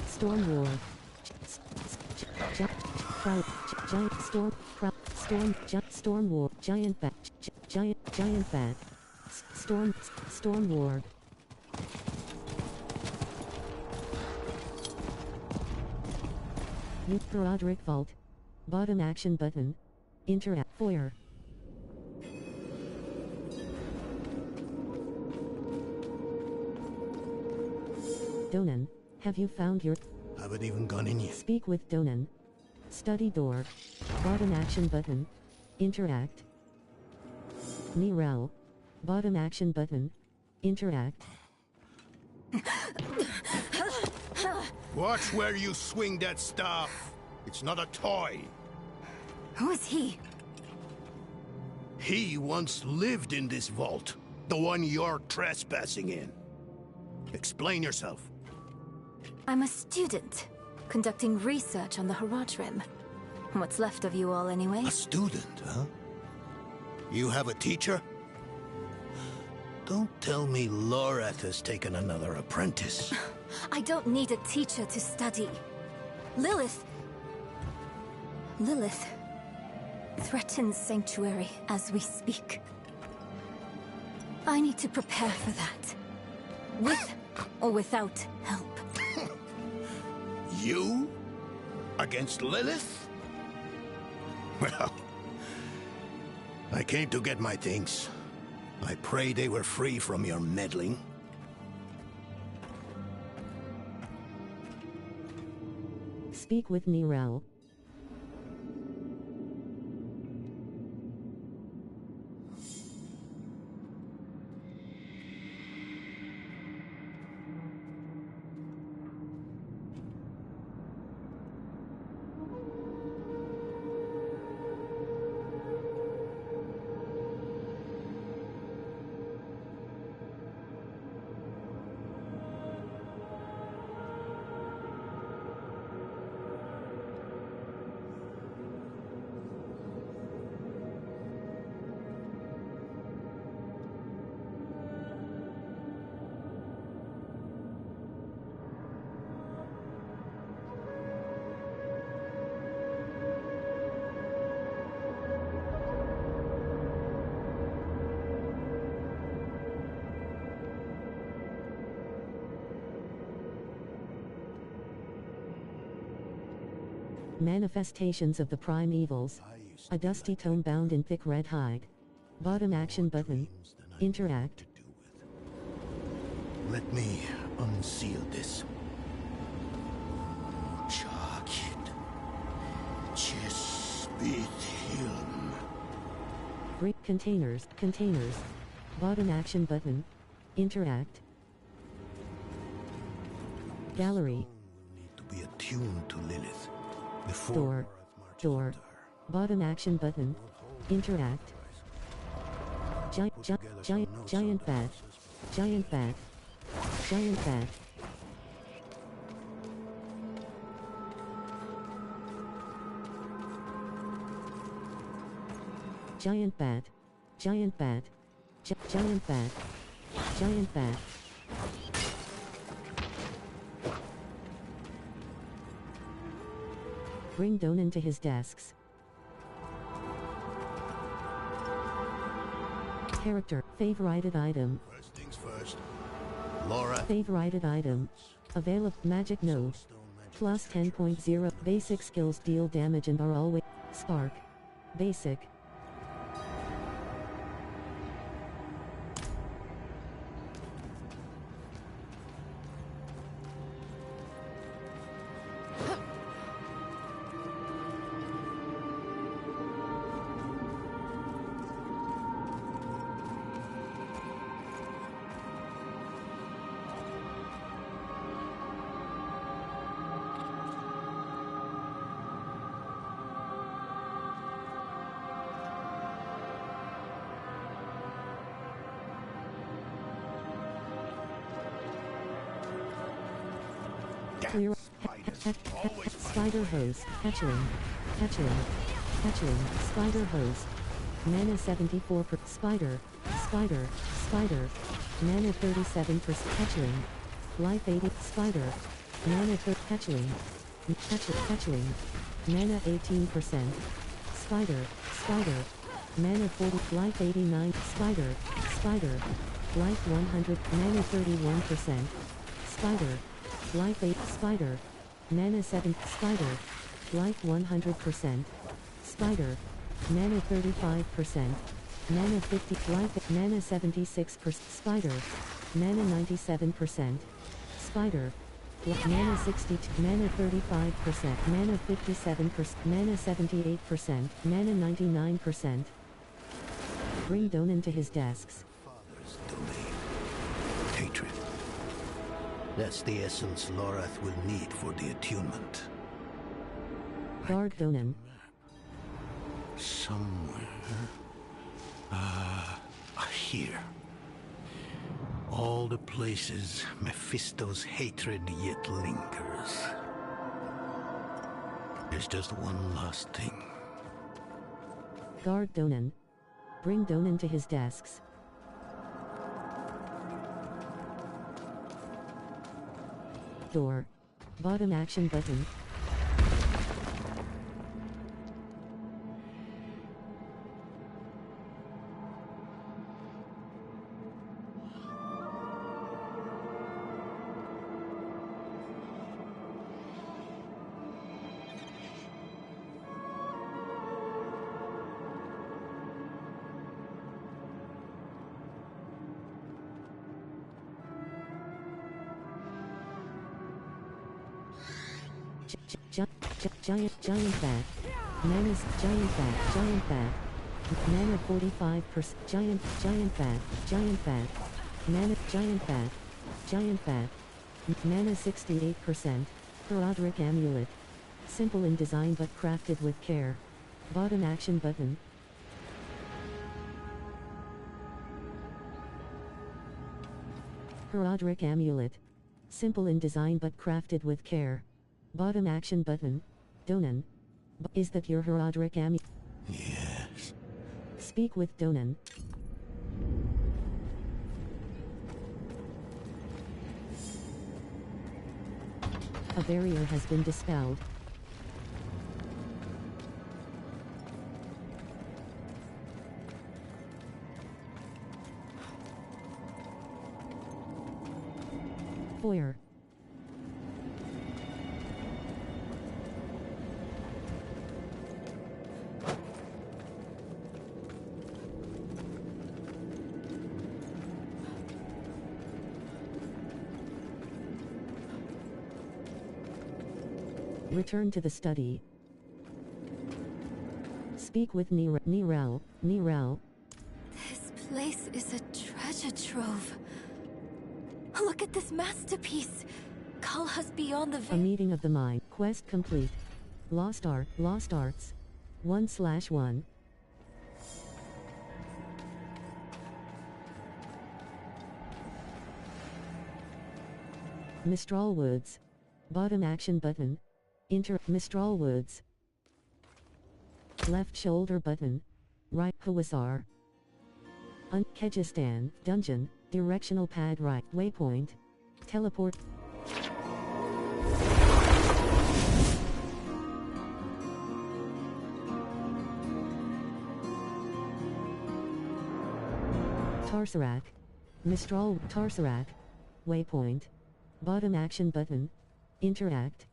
Storm Ward. Giant. Storm. Storm. Storm Ward. Giant Fat. Giant Fat. Storm Ward. Roderick Vault. Bottom action button. Interact. Foyer. Donan, have you found your... Haven't even gone in yet. Speak with Donan. Study door. Bottom action button. Interact. Nirel. Bottom action button. Interact. Watch where you swing that staff. It's not a toy. Who is he? He once lived in this vault. The one you're trespassing in. Explain yourself. I'm a student, conducting research on the Horadrim. What's left of you all, anyway? A student, huh? You have a teacher? Don't tell me Lorath has taken another apprentice. I don't need a teacher to study. Lilith threatens Sanctuary as we speak. I need to prepare for that. With or without help. You? Against Lilith? Well, I came to get my things. I pray they were free from your meddling. Speak with Nirel. Manifestations of the prime evils. A dusty tome bound in thick red hide. Bottom action button. Interact. Let me unseal this. Brick containers. Bottom action button. Interact. Gallery. To be attuned to Lilith. Before Door. Bottom action button. Interact. Giant bat. Giant bat. Giant bat. Giant bat. Giant bat. Giant bat. Giant bat. Bring Donan to his desks. Character. Favorited item. First things first. Laura. Favorited item. Available. Magic node. Plus 10.0. Basic skills deal damage and are always. Spark. Basic. Clear. Spider hose. Hatchling. Spider hose. Mana 74 per spider. Mana 37 per hatchling. Life 80. Spider. Mana 30. Hatchling. Mana 18%. Spider. Mana 40. Life 89. Spider. Life 100. Mana 31%. Spider. Life 8. Spider. Mana 7. Spider. Life 100%. Spider. Mana 35%. Mana 50. Life. Mana 76%. Spider. Mana 97%. Spider. Mana 62. Mana 35%. Mana 57%. Mana 78%. Mana 99%. Bring Donan to his desks. Father's domain. Hatred. That's the essence Lorath will need for the attunement. Guard Donan. Somewhere. Here. All the places Mephisto's hatred yet lingers. There's just one last thing. Guard Donan. Bring Donan to his desks. Door. Bottom action button. Giant bat. Mana's giant bat. Mana 45%. Giant bat. Mana giant bat. Mana 68%. Herodric amulet. Simple in design but crafted with care. Bottom action button. Herodric amulet. Simple in design but crafted with care. Bottom action button. Donan. Is that your Herodric amulet? Yes. Speak with Donan. A barrier has been dispelled. Foyer. Return to the study. Speak with Nirel. This place is a treasure trove. Look at this masterpiece. Kalha's beyond the A meeting of the mind. Quest complete. Lost Arts. 1/1. Mistral Woods. Bottom action button. Enter Mistral Woods. Left shoulder button. Right Hawasar. Kyrgyzstan. Dungeon. Directional pad right. Waypoint. Teleport. Tarsarak. Mistral Tarsarak. Waypoint. Bottom action button. Interact.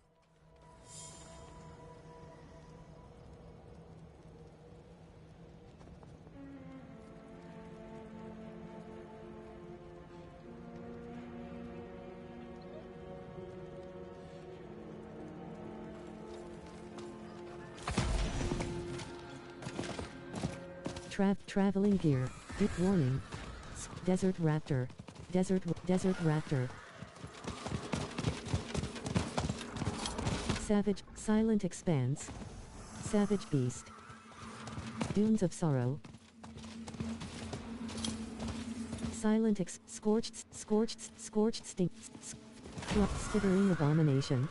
Traveling gear. Warning. Desert raptor. Desert raptor. Savage, silent expanse. Savage beast. Dunes of sorrow. Silent scorched stink. Skittering abomination.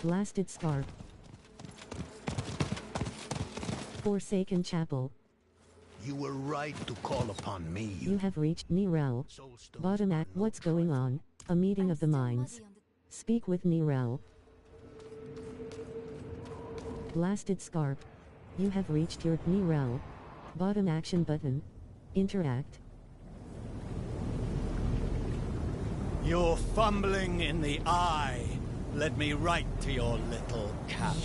Blasted scarp. Forsaken chapel. You were right to call upon me. You have reached Nirel. Bottom act. What's going on? A meeting of the minds. Speak with Nirel. Blasted scarp. You have reached your Nirel. Bottom action button. Interact. You're fumbling in the eye Let me write to your little cap.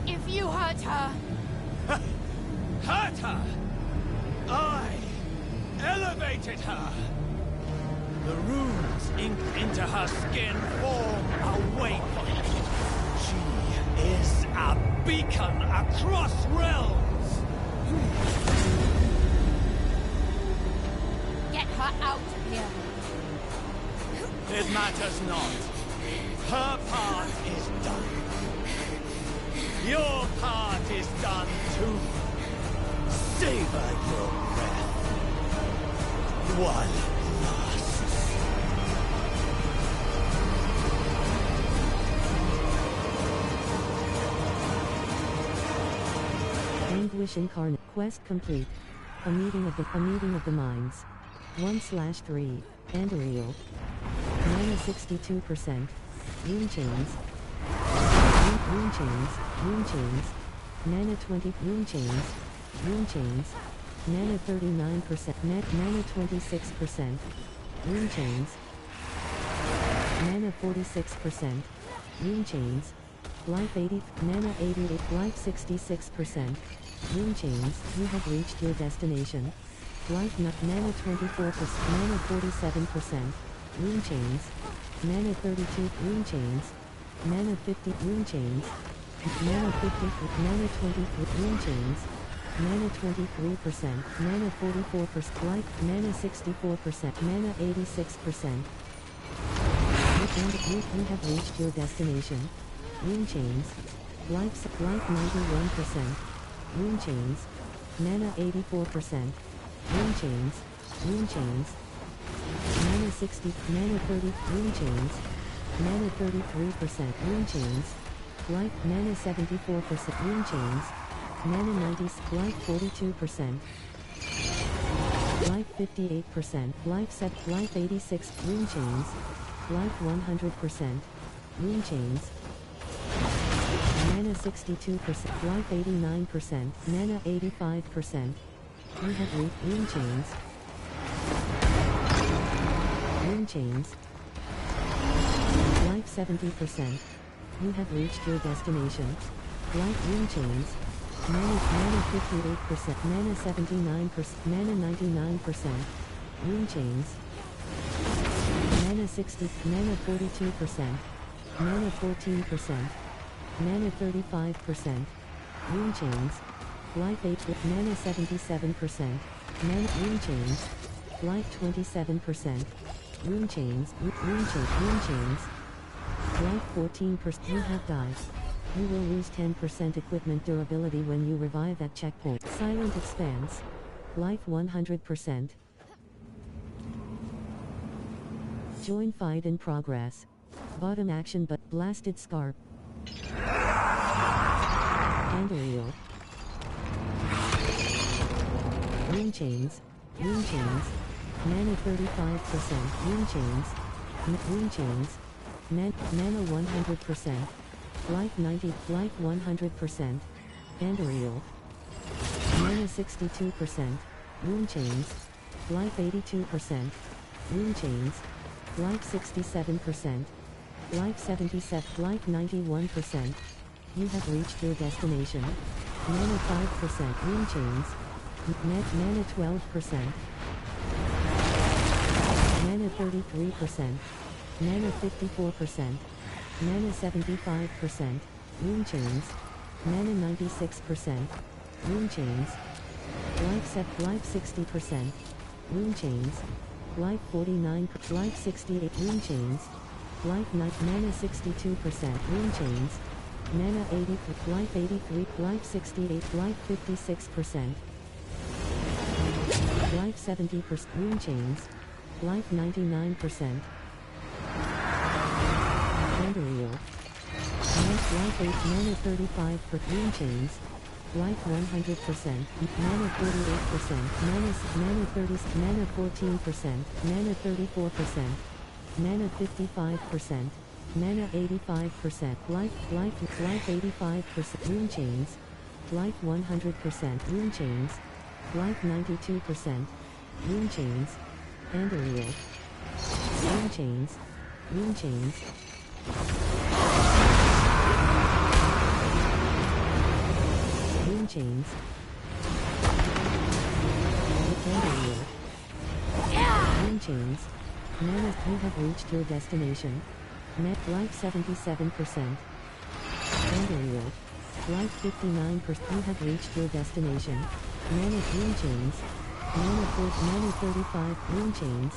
If you hurt her... Hurt her! I elevated her! The runes inked into her skin form a waypoint. She is a beacon across realms! Get her out of here. It matters not. Her part is done. Your part is done too. Savor your breath while it lasts. Anguish incarnate. Quest complete. A meeting of the minds. 1/3. Andariel. Mana 62%. Rune chains. Rune chains. Rune chains. Mana 20. Rune chains. Rune chains. Mana 39%. Mana 26%. Rune chains. Mana 46%. Rune chains. Life 80. Mana 88. Life 66%. Rune chains. You have reached your destination. Life not. Mana 24%. Mana 47%. Rune chains. Mana 32. Rune chains. Mana 50. Rune chains. Mana 50. Mana 20. Rune chains. Mana 23%. Mana 44%. Life. Mana 64%. Mana 86%. You have reached your destination. Rune chains. Life 91%. Rune chains. Mana 84%. Rune chains. Rune chains. Mana 60. Mana 30. Rune chains. Mana 33%. Rune chains. Life. Mana 74%. Rune chains. Mana 90. Life 42%. Life 58%. Life 86. Rune chains. Life 100%. Rune chains. Mana 62%. Life 89%. Mana 85%. You have reached rune chains. Rune chains. Life 70%. You have reached your destination. Life rune chains. Mana 58%. Mana 79%. Mana 99%. Rune chains. Mana 60. Mana 42%. Mana 14%. Mana 35%. Rune chains. Life 8 with mana 77%. Mana rune chains. Life 27%. Rune chains. Rune chains. Life 14%. You have died. You will lose 10% equipment durability when you revive at checkpoint. Silent expanse. Life 100%. Join fight in progress. Bottom action but blasted scarp. Andariel. Rune chains. Rune chains. Mana 35%. Rune chains. Rune chains. Mana 100%. Life 90. Life 100%. Andariel. Mana 62%. Rune chains. Life 82%. Rune chains. Life 67%. Life 77. Life 91%. You have reached your destination. Mana 5%. Rune chains. Mana 12%. Mana 33%. Mana 54%. Mana 75%. Rune chains. Mana 96%. Rune chains. Life 60%. Rune chains. Life 49. Life 68. Rune chains. Life 9. Mana 62%. Rune chains. Mana 80. Life 83. Life 68. Life 56%. Life 70%. Rune chains. Life 99%. Andariel. Life 8. Mana 35. Rune chains. Life 100%. Mana 48%. Mana 30. Mana 14%. Mana 34%. Mana 55%. Mana 85%. Life 85%. Rune chains. Life 100%. Rune chains. Life 92%. Rune chains. Andariel. Rune chains. Rune chains. Rune chains. Wheel. Rune chains. Mana, you have reached your destination. Net life 77%. Wheel. Life 59%. You have reached your destination. Mana rune chains. Mana 35. Rune chains.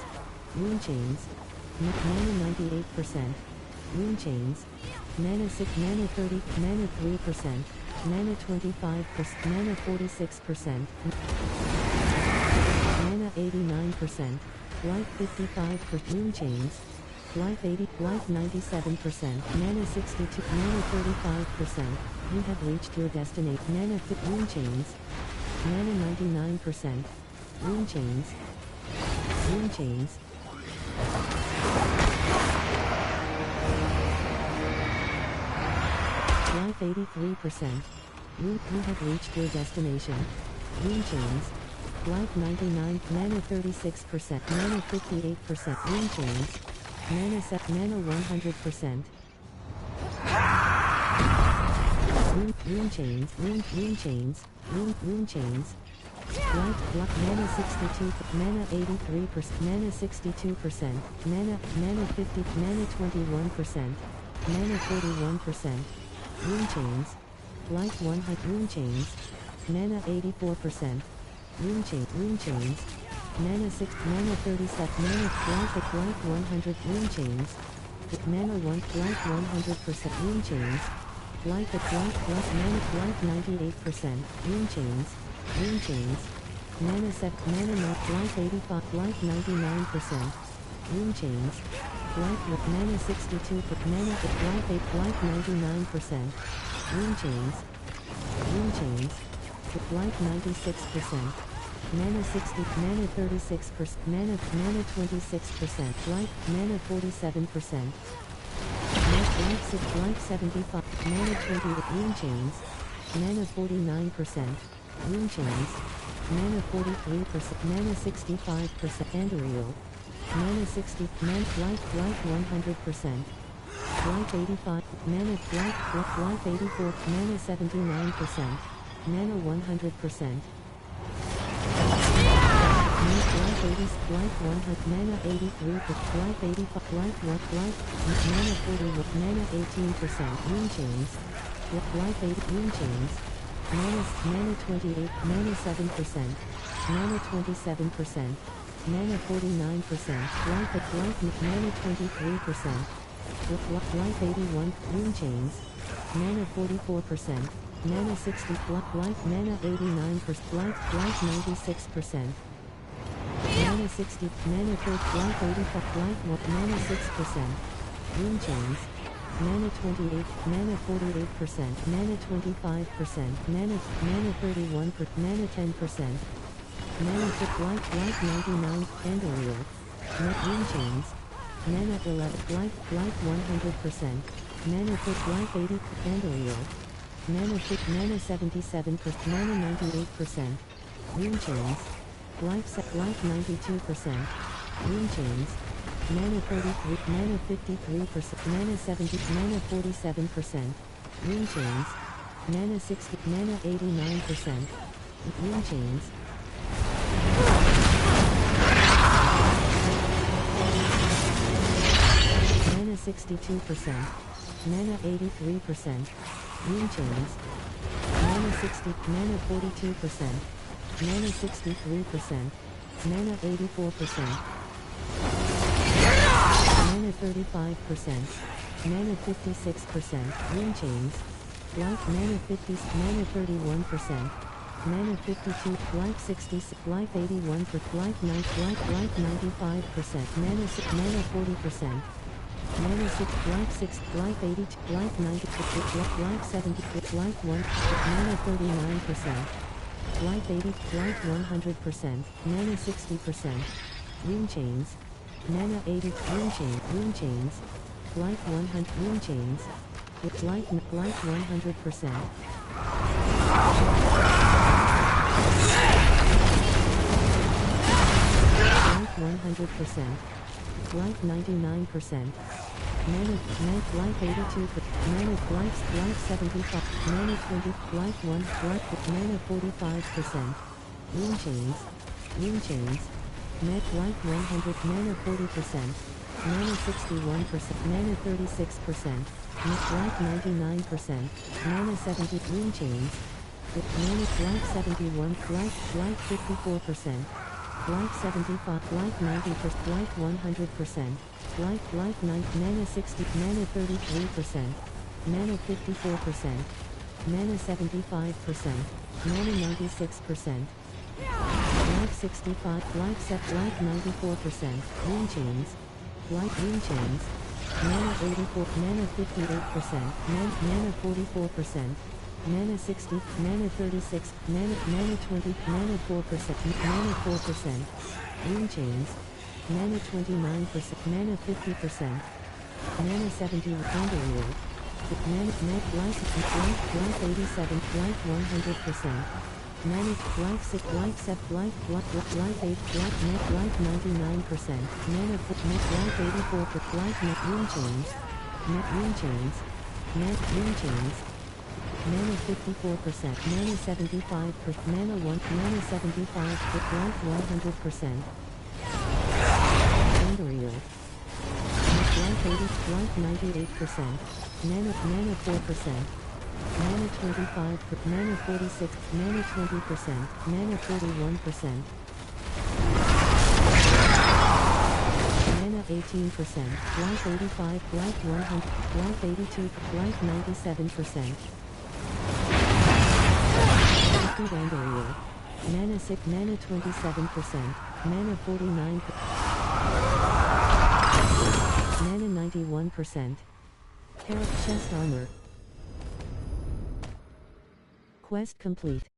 Rune chains. Mana 98%. Rune chains. Mana 6. Mana 30. Mana 3%. Mana 25%. Mana 46%. Mana 89%. Life 55%. Rune chains. Life 80. Life 97%. Mana 62. Mana 35%. You have reached your destination. Mana 50. Rune chains. Mana 99%. Rune chains. Rune chains. Life 83%. You have reached your destination. Rune chains. Life 99. Mana 36%. Mana 58%. Rune chains. Mana 100%. Rune chains. Rune chains. Rune chains. Life mana 62. Mana 83%. Mana 62%. Mana 50. Mana 21%. Mana 41%. Rune chains. Life 100. Rune chains. Mana 84%. Rune chains. Mana 6. Mana 37. Mana life 100. Rune chains. Mana 1. Life 100%. Rune chains. Life at life 98%. Rune chains. Rune chains. Mana 7. Mana not. Life 85. Life 99%. Rune chains. Life mana 62. Mana life 8. Life 99%. Rune chains. Rune chains. Life 96%. Mana 60. Mana 36%. Mana 26%. Life mana 47%. Life 75. Mana 28. Rune chains. Mana 49%. Rune chains. Mana 43%. Mana 65%. Andariel. Mana 60. Life 100%. Life 85. Mana life 84. Mana 79%. Mana 100%. Life 80. Life 100. Mana 83. Life 85. Life 1. Life. Mana 40. Mana 18%. Rune chains. Life 8. Rune chains. Mana 28. Mana 7%. Mana 27%. Mana 49%. Life at life. Mana 23%. Life 81. Rune chains. Mana 44%. Mana 60. Life mana 89%. Life 96%. Mana 60. Mana 30. Life 85. Life mana 6%. Rune chains. Mana 28. Mana 48%. Mana 25%. Mana 31%. Mana 10%. Mana 6. Life 99. Andariel. Rune chains. Mana 11. Life 100%. Mana 6. Life 80. Andariel. Mana 6. Mana 77%. Mana 98%. Rune chains. Life 92%. Rune chains. Mana 33. Mana 53%. Mana 70. Mana 47%. Rune chains. Mana 60. Mana 89%. Rune chains. Mana 62%. Mana 83%. Rune chains. Mana 60. Mana 42%. Mana 63%. Mana 84%. Mana 35%. Mana 56%. Rune chains. Life mana 50. Mana 31%. Mana 52. Life 60. Life 81. Life 9. Life 95%. Mana 6. Mana 40%. Mana 6. Life 6. Life 82. Life 90. Life 70. Life 1. Mana 39%. Life 80. Life 100%. Mana 60%. Rune chains. Mana 80. Rune chains. Life 100. Rune chains. Life 100%. Life 100%. Life 99%. life 82, mana, life 75, mana 20, life 1, mana 45%, rune chains, life 100, mana 40%, mana 61%, mana 36%, life 99%, mana 70, rune chains, mana, life 71, life 54%, life 75, life 90%, life 100%, life 9, mana 60, mana 33%, mana 54%, mana 75%, mana 96%, life 65, life 94%, rune chains, mana 84, mana 58%, mana 44%, mana 60, mana 36, mana 20, mana 4%, mana 4%, rune chains, mana 29%, mana 50%, mana 70, Andariel, mana, life 87, life 100%, mana, life 6, life 7, life 8, life 99%, mana, life 84, life rune chains, rune chains, mana 54%, mana 75%, mana 1, mana 75, life 100%, Andariel, life 80, life 98%, mana 4%, mana 25, mana 46, mana 20%, mana 41%, mana 18%, life 85, life 100, life 82, life 97%. Andariel, mana 6, mana 27%, mana 49, mana 91%. Chest armor. Quest complete.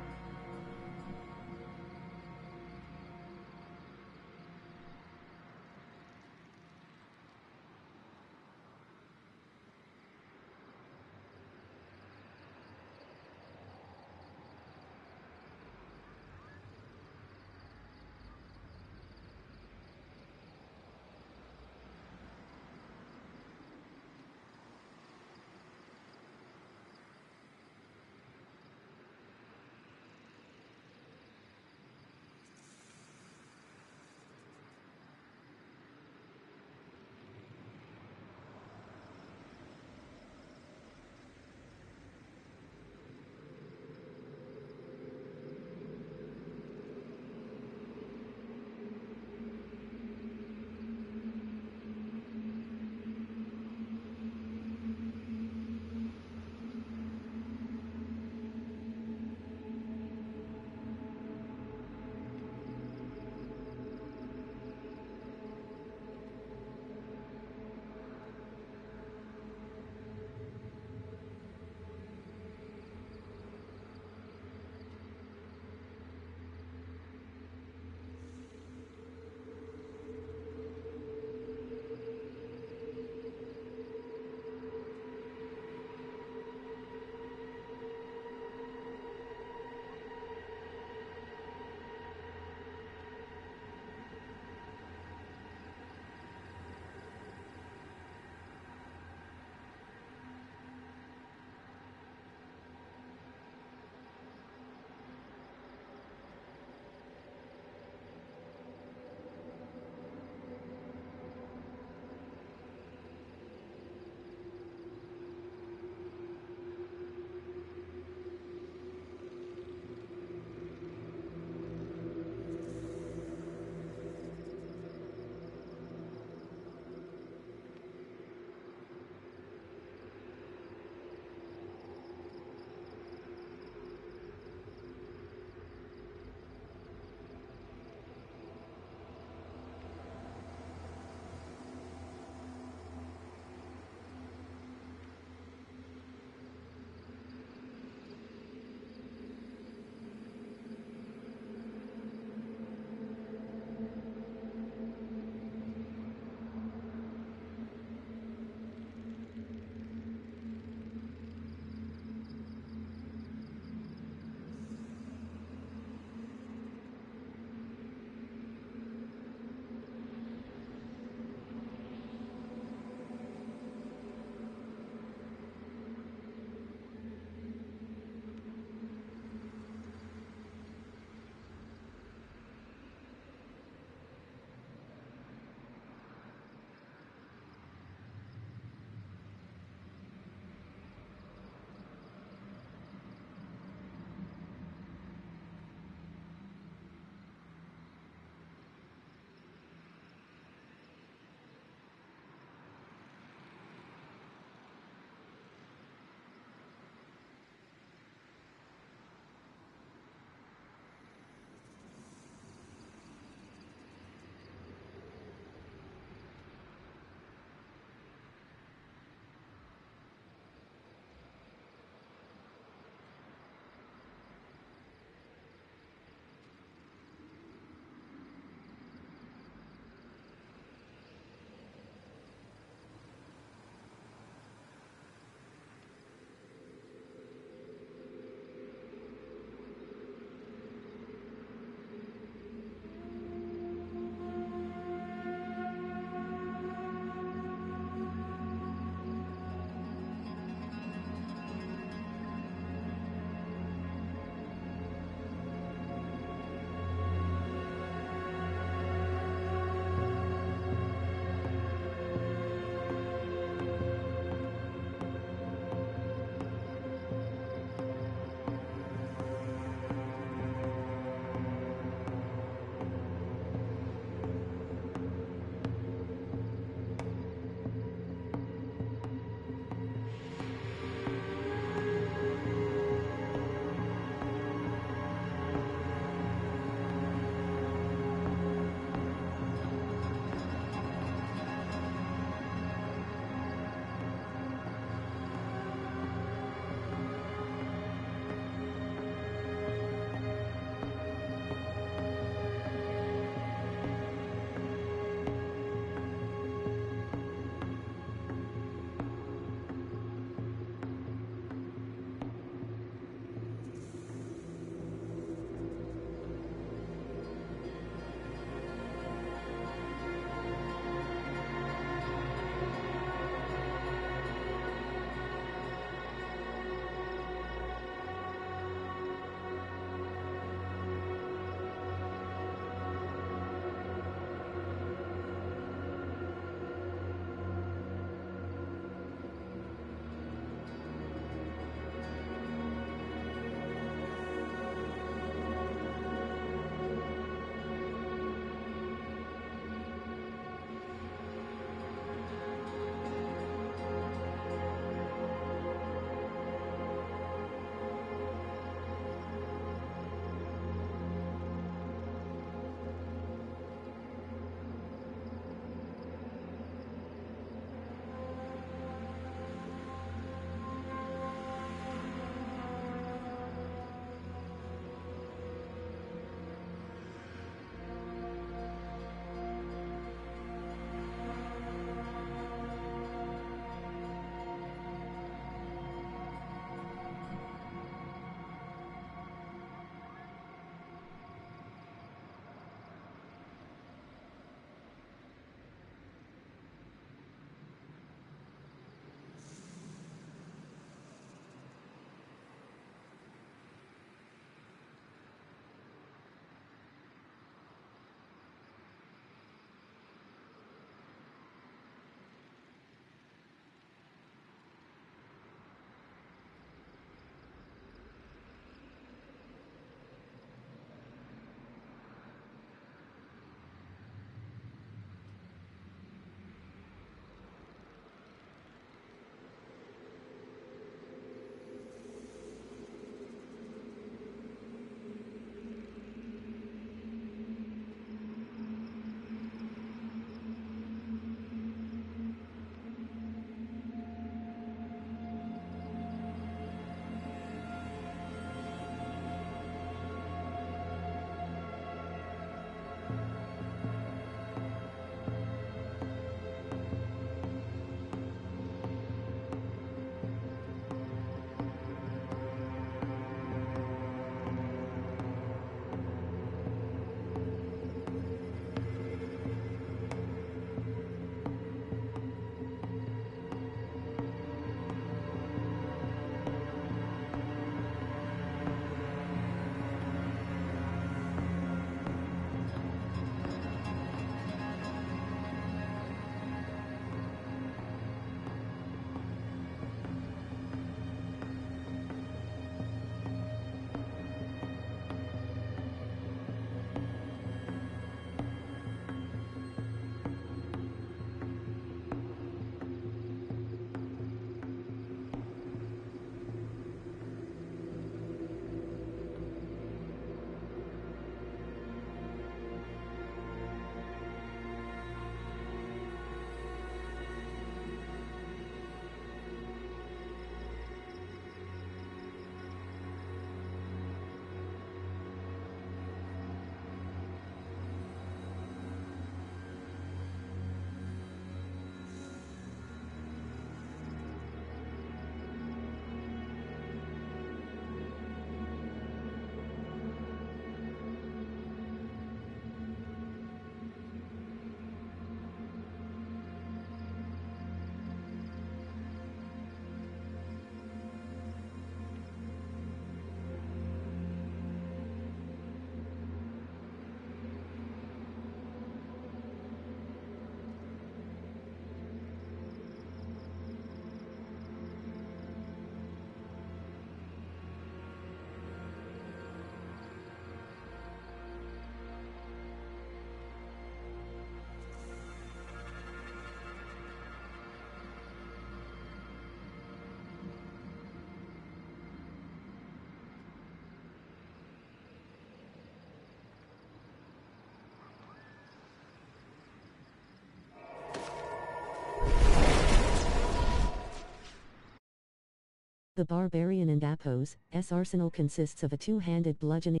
the Barbarian and Apos, S arsenal consists of a two-handed bludgeoning.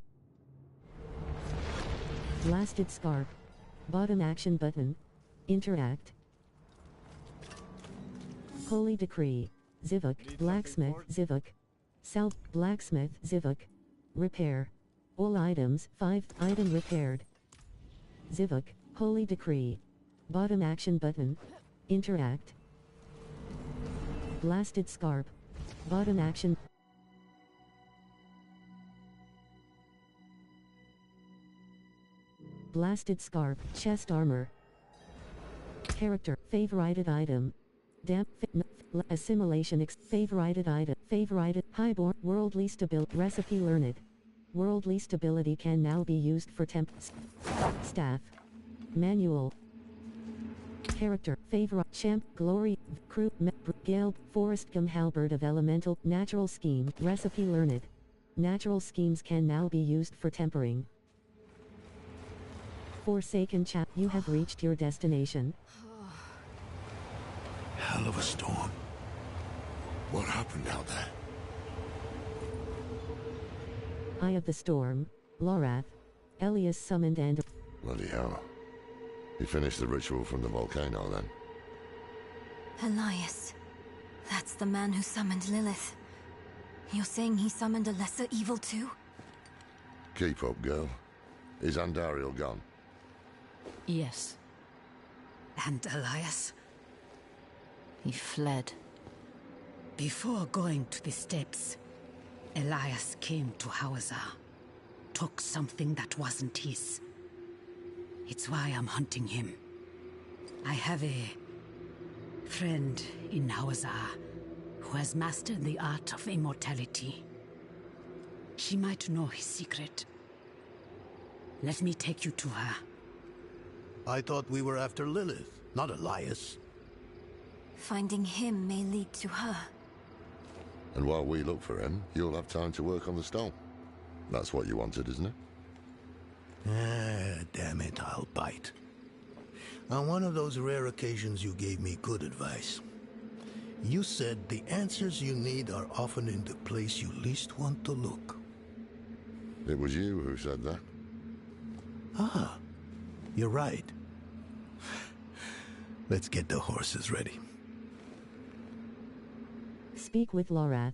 Blasted Scarp. Bottom action button. Interact. Holy Decree. Zivuk. Blacksmith. Zivuk. South. Blacksmith. Zivuk. Repair. All items. 5. Item repaired. Zivuk. Holy Decree. Bottom action button. Interact. Blasted Scarp. Bottom action. Blasted Scarp. Chest armor. Character. Favorited item. Damp. Assimilation. Favorited item. Favorited. Highborn. Worldly stability. Recipe learned. Worldly stability can now be used for temp. Staff. Manual. Character. Favorite. Champ. Glory. Crew. Gale. Forest Gum Halberd of Elemental. Natural Scheme. Recipe learned. Natural schemes can now be used for tempering. Forsaken chap. You have reached your destination. Hell of a storm. What happened out there? Eye of the Storm. Lorath. Elias summoned and... Bloody hell. You finished the ritual from the volcano then? Elias. That's the man who summoned Lilith. You're saying he summoned a lesser evil too? Keep up, girl. Is Andariel gone? Yes. And Elias? He fled. Before going to the steps, Elias came to Hawazar. Took something that wasn't his. It's why I'm hunting him. I have a friend in Hawazar who has mastered the art of immortality. She might know his secret. Let me take you to her. I thought we were after Lilith, not Elias. Finding him may lead to her. And while we look for him, you'll have time to work on the stone. That's what you wanted, isn't it? Damn it, I'll bite. On one of those rare occasions you gave me good advice. You said the answers you need are often in the place you least want to look. It was you who said that. Ah, you're right. Let's get the horses ready. Speak with Lorath.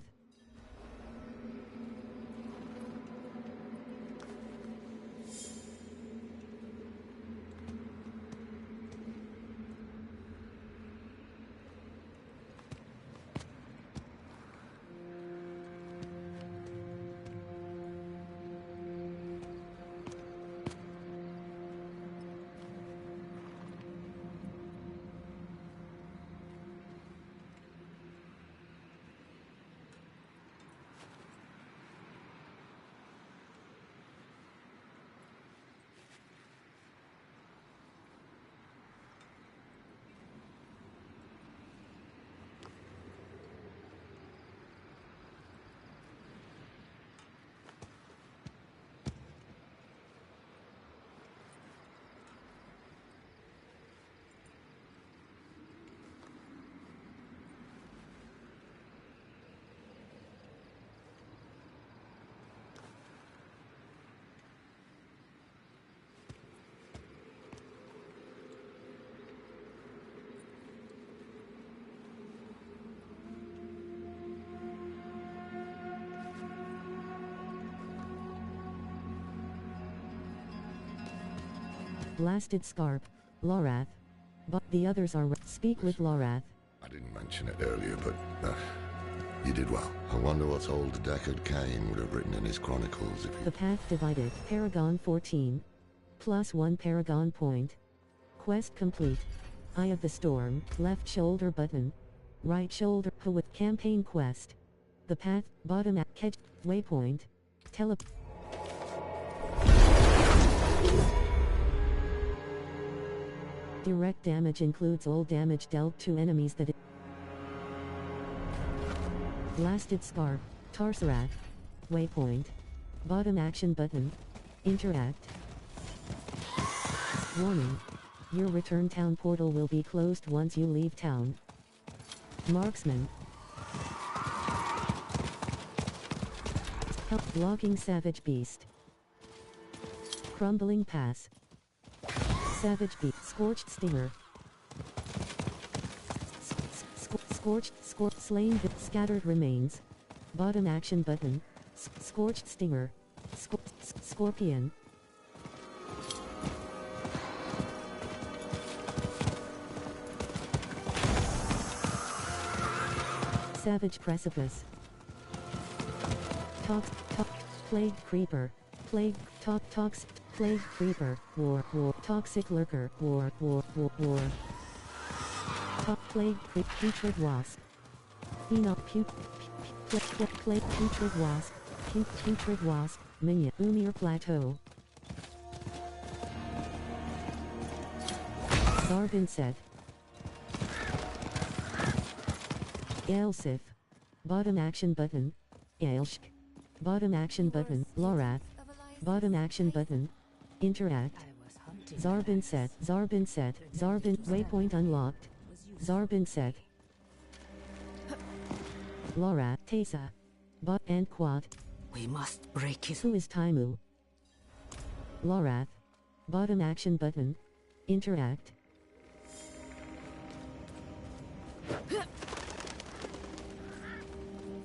Blasted Scarp. Lorath. But the others are... Speak with Lorath. I didn't mention it earlier, but you did well. I wonder what old Deckard Cain would have written in his chronicles if he... The path divided. Paragon 14. +1 Paragon point. Quest complete. Eye of the Storm. Left shoulder button. Right shoulder. With campaign quest. The path. Bottom at catch. Waypoint. Direct damage includes all damage dealt to enemies that... Blasted Scarp. Tarsarath. Waypoint. Bottom action button. Interact. Warning. Your return town portal will be closed once you leave town. Marksman. Help blocking savage beast. Crumbling pass. Savage beast. Scorched stinger. Slain scattered remains. Bottom action button. Scorched stinger. Scorpion. Savage precipice. Plague creeper. Plague creeper. War. Toxic lurker. War. Plague putrid wasp. Plague putrid wasp. Putrid wasp. Minion. Umir plateau. Zarban set. Elsif. Bottom action button. Elshk. Bottom action button. Lorath. Bottom action button. Interact. Zarban set. Waypoint unlocked. Zarban set. Lorath. Tesa. Bot and quad. We must break his... Who is Taimu? Lorath. Bottom action button. Interact.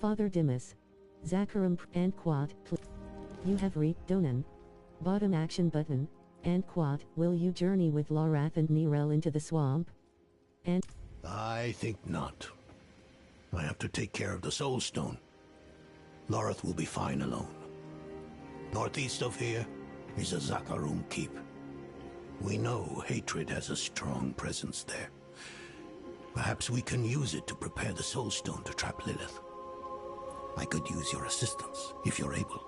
Father Dimas. Zakarum and quad. You have reached Donan. Bottom action button. And quad. Will you journey with Lorath and Nirel into the swamp? And... I think not. I have to take care of the Soul Stone. Lorath will be fine alone. Northeast of here is a Zakarum keep. We know hatred has a strong presence there. Perhaps we can use it to prepare the Soul Stone to trap Lilith. I could use your assistance, if you're able.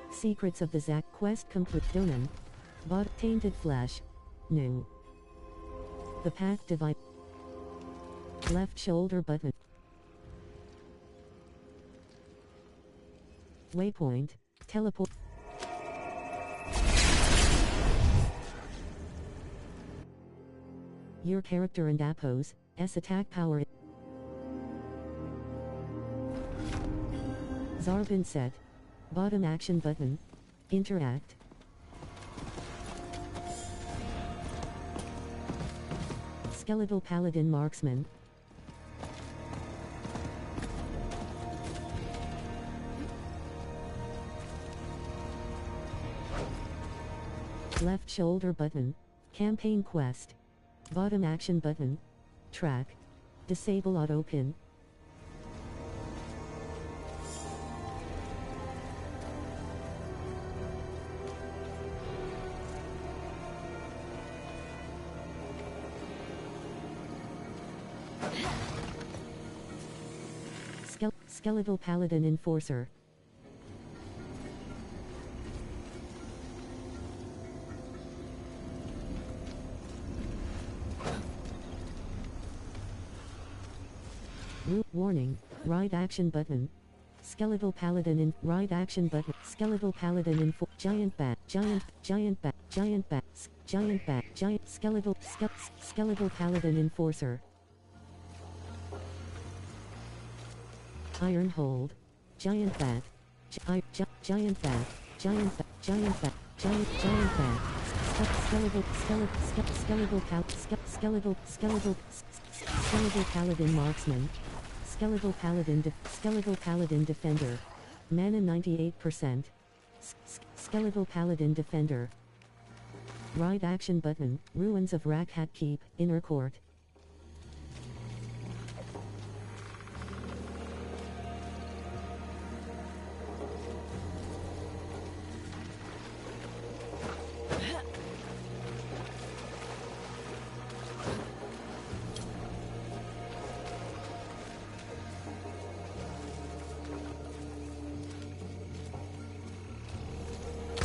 Secrets of the Zak quest complete. Donan. Bot tainted flesh. New. The path divide. Left shoulder button. Waypoint. Teleport. Your character and Apos, S attack power. Zarban set. Bottom action button. Interact. Skeletal Paladin Marksman. Left shoulder button. Campaign quest. Bottom action button. Track. Disable auto pin. Skeletal Paladin Enforcer. Warning. Right action button. Skeletal Paladin in right action button. Skeletal Paladin in giant bat. Skeletal Paladin Enforcer. Iron hold. Giant bat. Giant bat. Skeletal Paladin Marksman. Skeletal Paladin Defender. Mana 98%. Skeletal Paladin Defender. Right action button. Ruins of Rakhat Keep, Inner Court.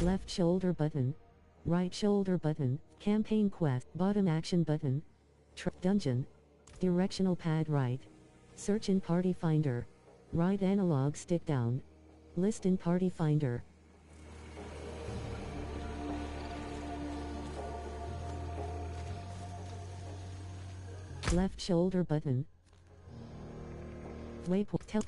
Left shoulder button. Right shoulder button. Campaign quest. Bottom action button. Dungeon. Directional pad right. Search in party finder. Right analog stick down. List in party finder. Left shoulder button. Waypoint.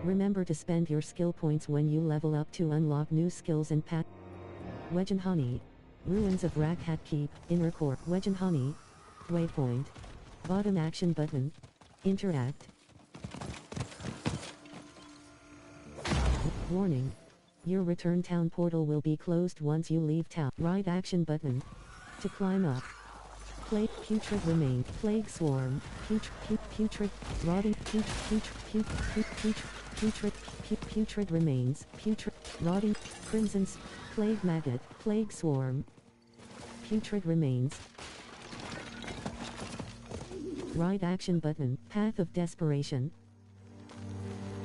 Remember to spend your skill points when you level up to unlock new skills and pat. Wedge and Honey. Ruins of Rakhat Keep, Inner Core. Wedge and Honey. Waypoint. Bottom action button. Interact. Warning. Your return town portal will be closed once you leave town. Right action button. To climb up. Putrid remain. Plague swarm. Putrid. Rotting. Putrid remains. Putrid. Rotting. Crimson. Plague maggot. Plague swarm. Putrid remains. Right action button. Path of desperation.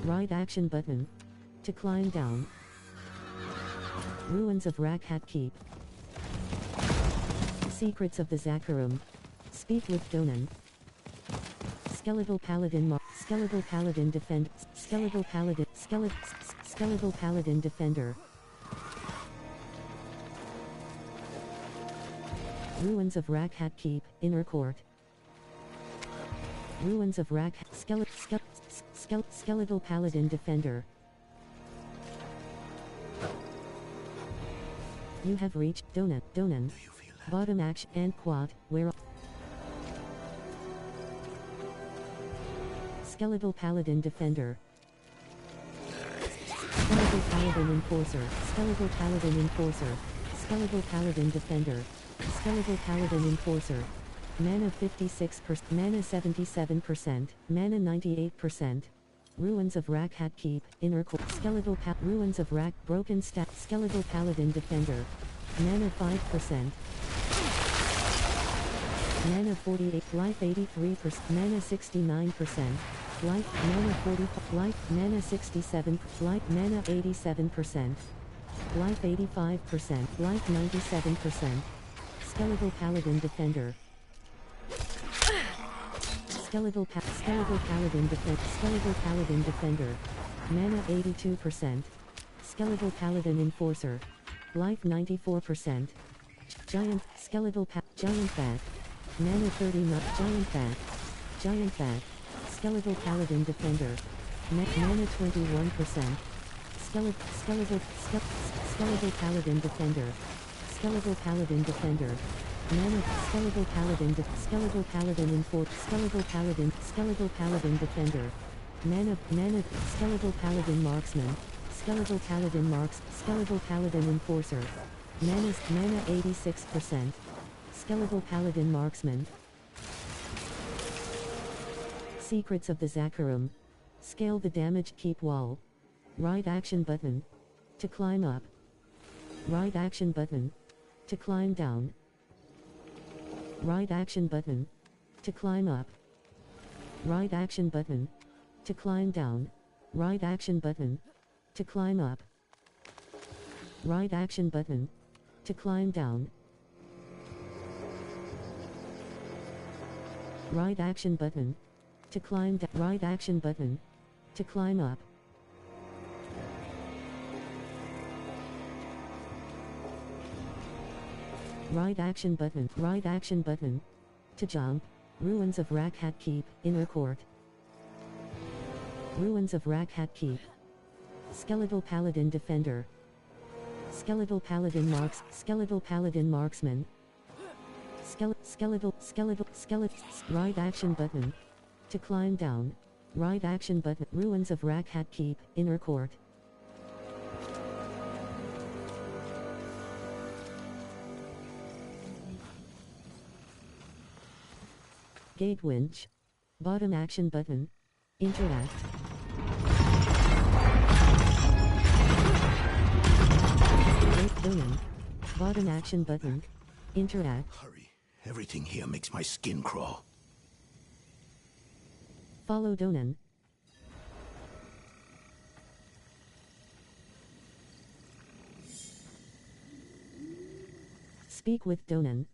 Right action button. To climb down. Ruins of Rakhat Keep. Secrets of the Zakharum. Speak with Donan. Skeletal Paladin Skeletal Paladin Defend. Skeletal Paladin. Skeletal Paladin Defender. Ruins of Rakhat Keep, Inner Court. Ruins of Rakhat. Skeletal Paladin Defender. You have reached Donan. Bottom action and quad, where Skeletal Paladin Defender. Skeletal Paladin Enforcer. Skeletal Paladin Enforcer. Skeletal Paladin Defender. Skeletal Paladin Enforcer. Mana 56%, mana 77%, mana 98%. Ruins of Rakhat Keep, Inner Core. Ruins of Rak. Broken Stack. Skeletal Paladin Defender. Mana 5%. Mana 48. Life 83%. Mana 69%. Life. Mana 40. Life. Mana 67. Life. Mana 87%. Life 85%. Life 97%. Skeletal Paladin Defender. Skeletal Paladin Defender. Mana 82%. Skeletal Paladin Enforcer. Life 94%. Giant Fat. Mana 39. Giant Fat. Skeletal Paladin Defender. Mana 21%. Skeletal Paladin Defender. Skeletal Paladin Defender. Mana. Skeletal Paladin Defender. Mana. Skeletal Paladin Marksman. Skeletal Paladin Enforcer. Mana 86%. Skeletal Paladin Marksman. Secrets of the Zakharum. Scale the damaged keep wall. Right action button. To climb up. Right action button. To climb down. Right action button. To climb up. Right action button. To climb down. Right action button. To climb up. Right action button. To climb down. Right action button. To climb down. Right action button. To climb up. Right action button. Right action button. To jump. Ruins of Rakhat Keep, Inner Court. Ruins of Rakhat Keep. Skeletal Paladin Defender. Skeletal Paladin Marksman. Skeletal. Right action button. To climb down. Right action button. Ruins of Rakhat Keep, Inner Court. Gate winch. Bottom action button. Interact. Gate Donan. Bottom action button. Interact. Hurry. Everything here makes my skin crawl. Follow Donan. Speak with Donan.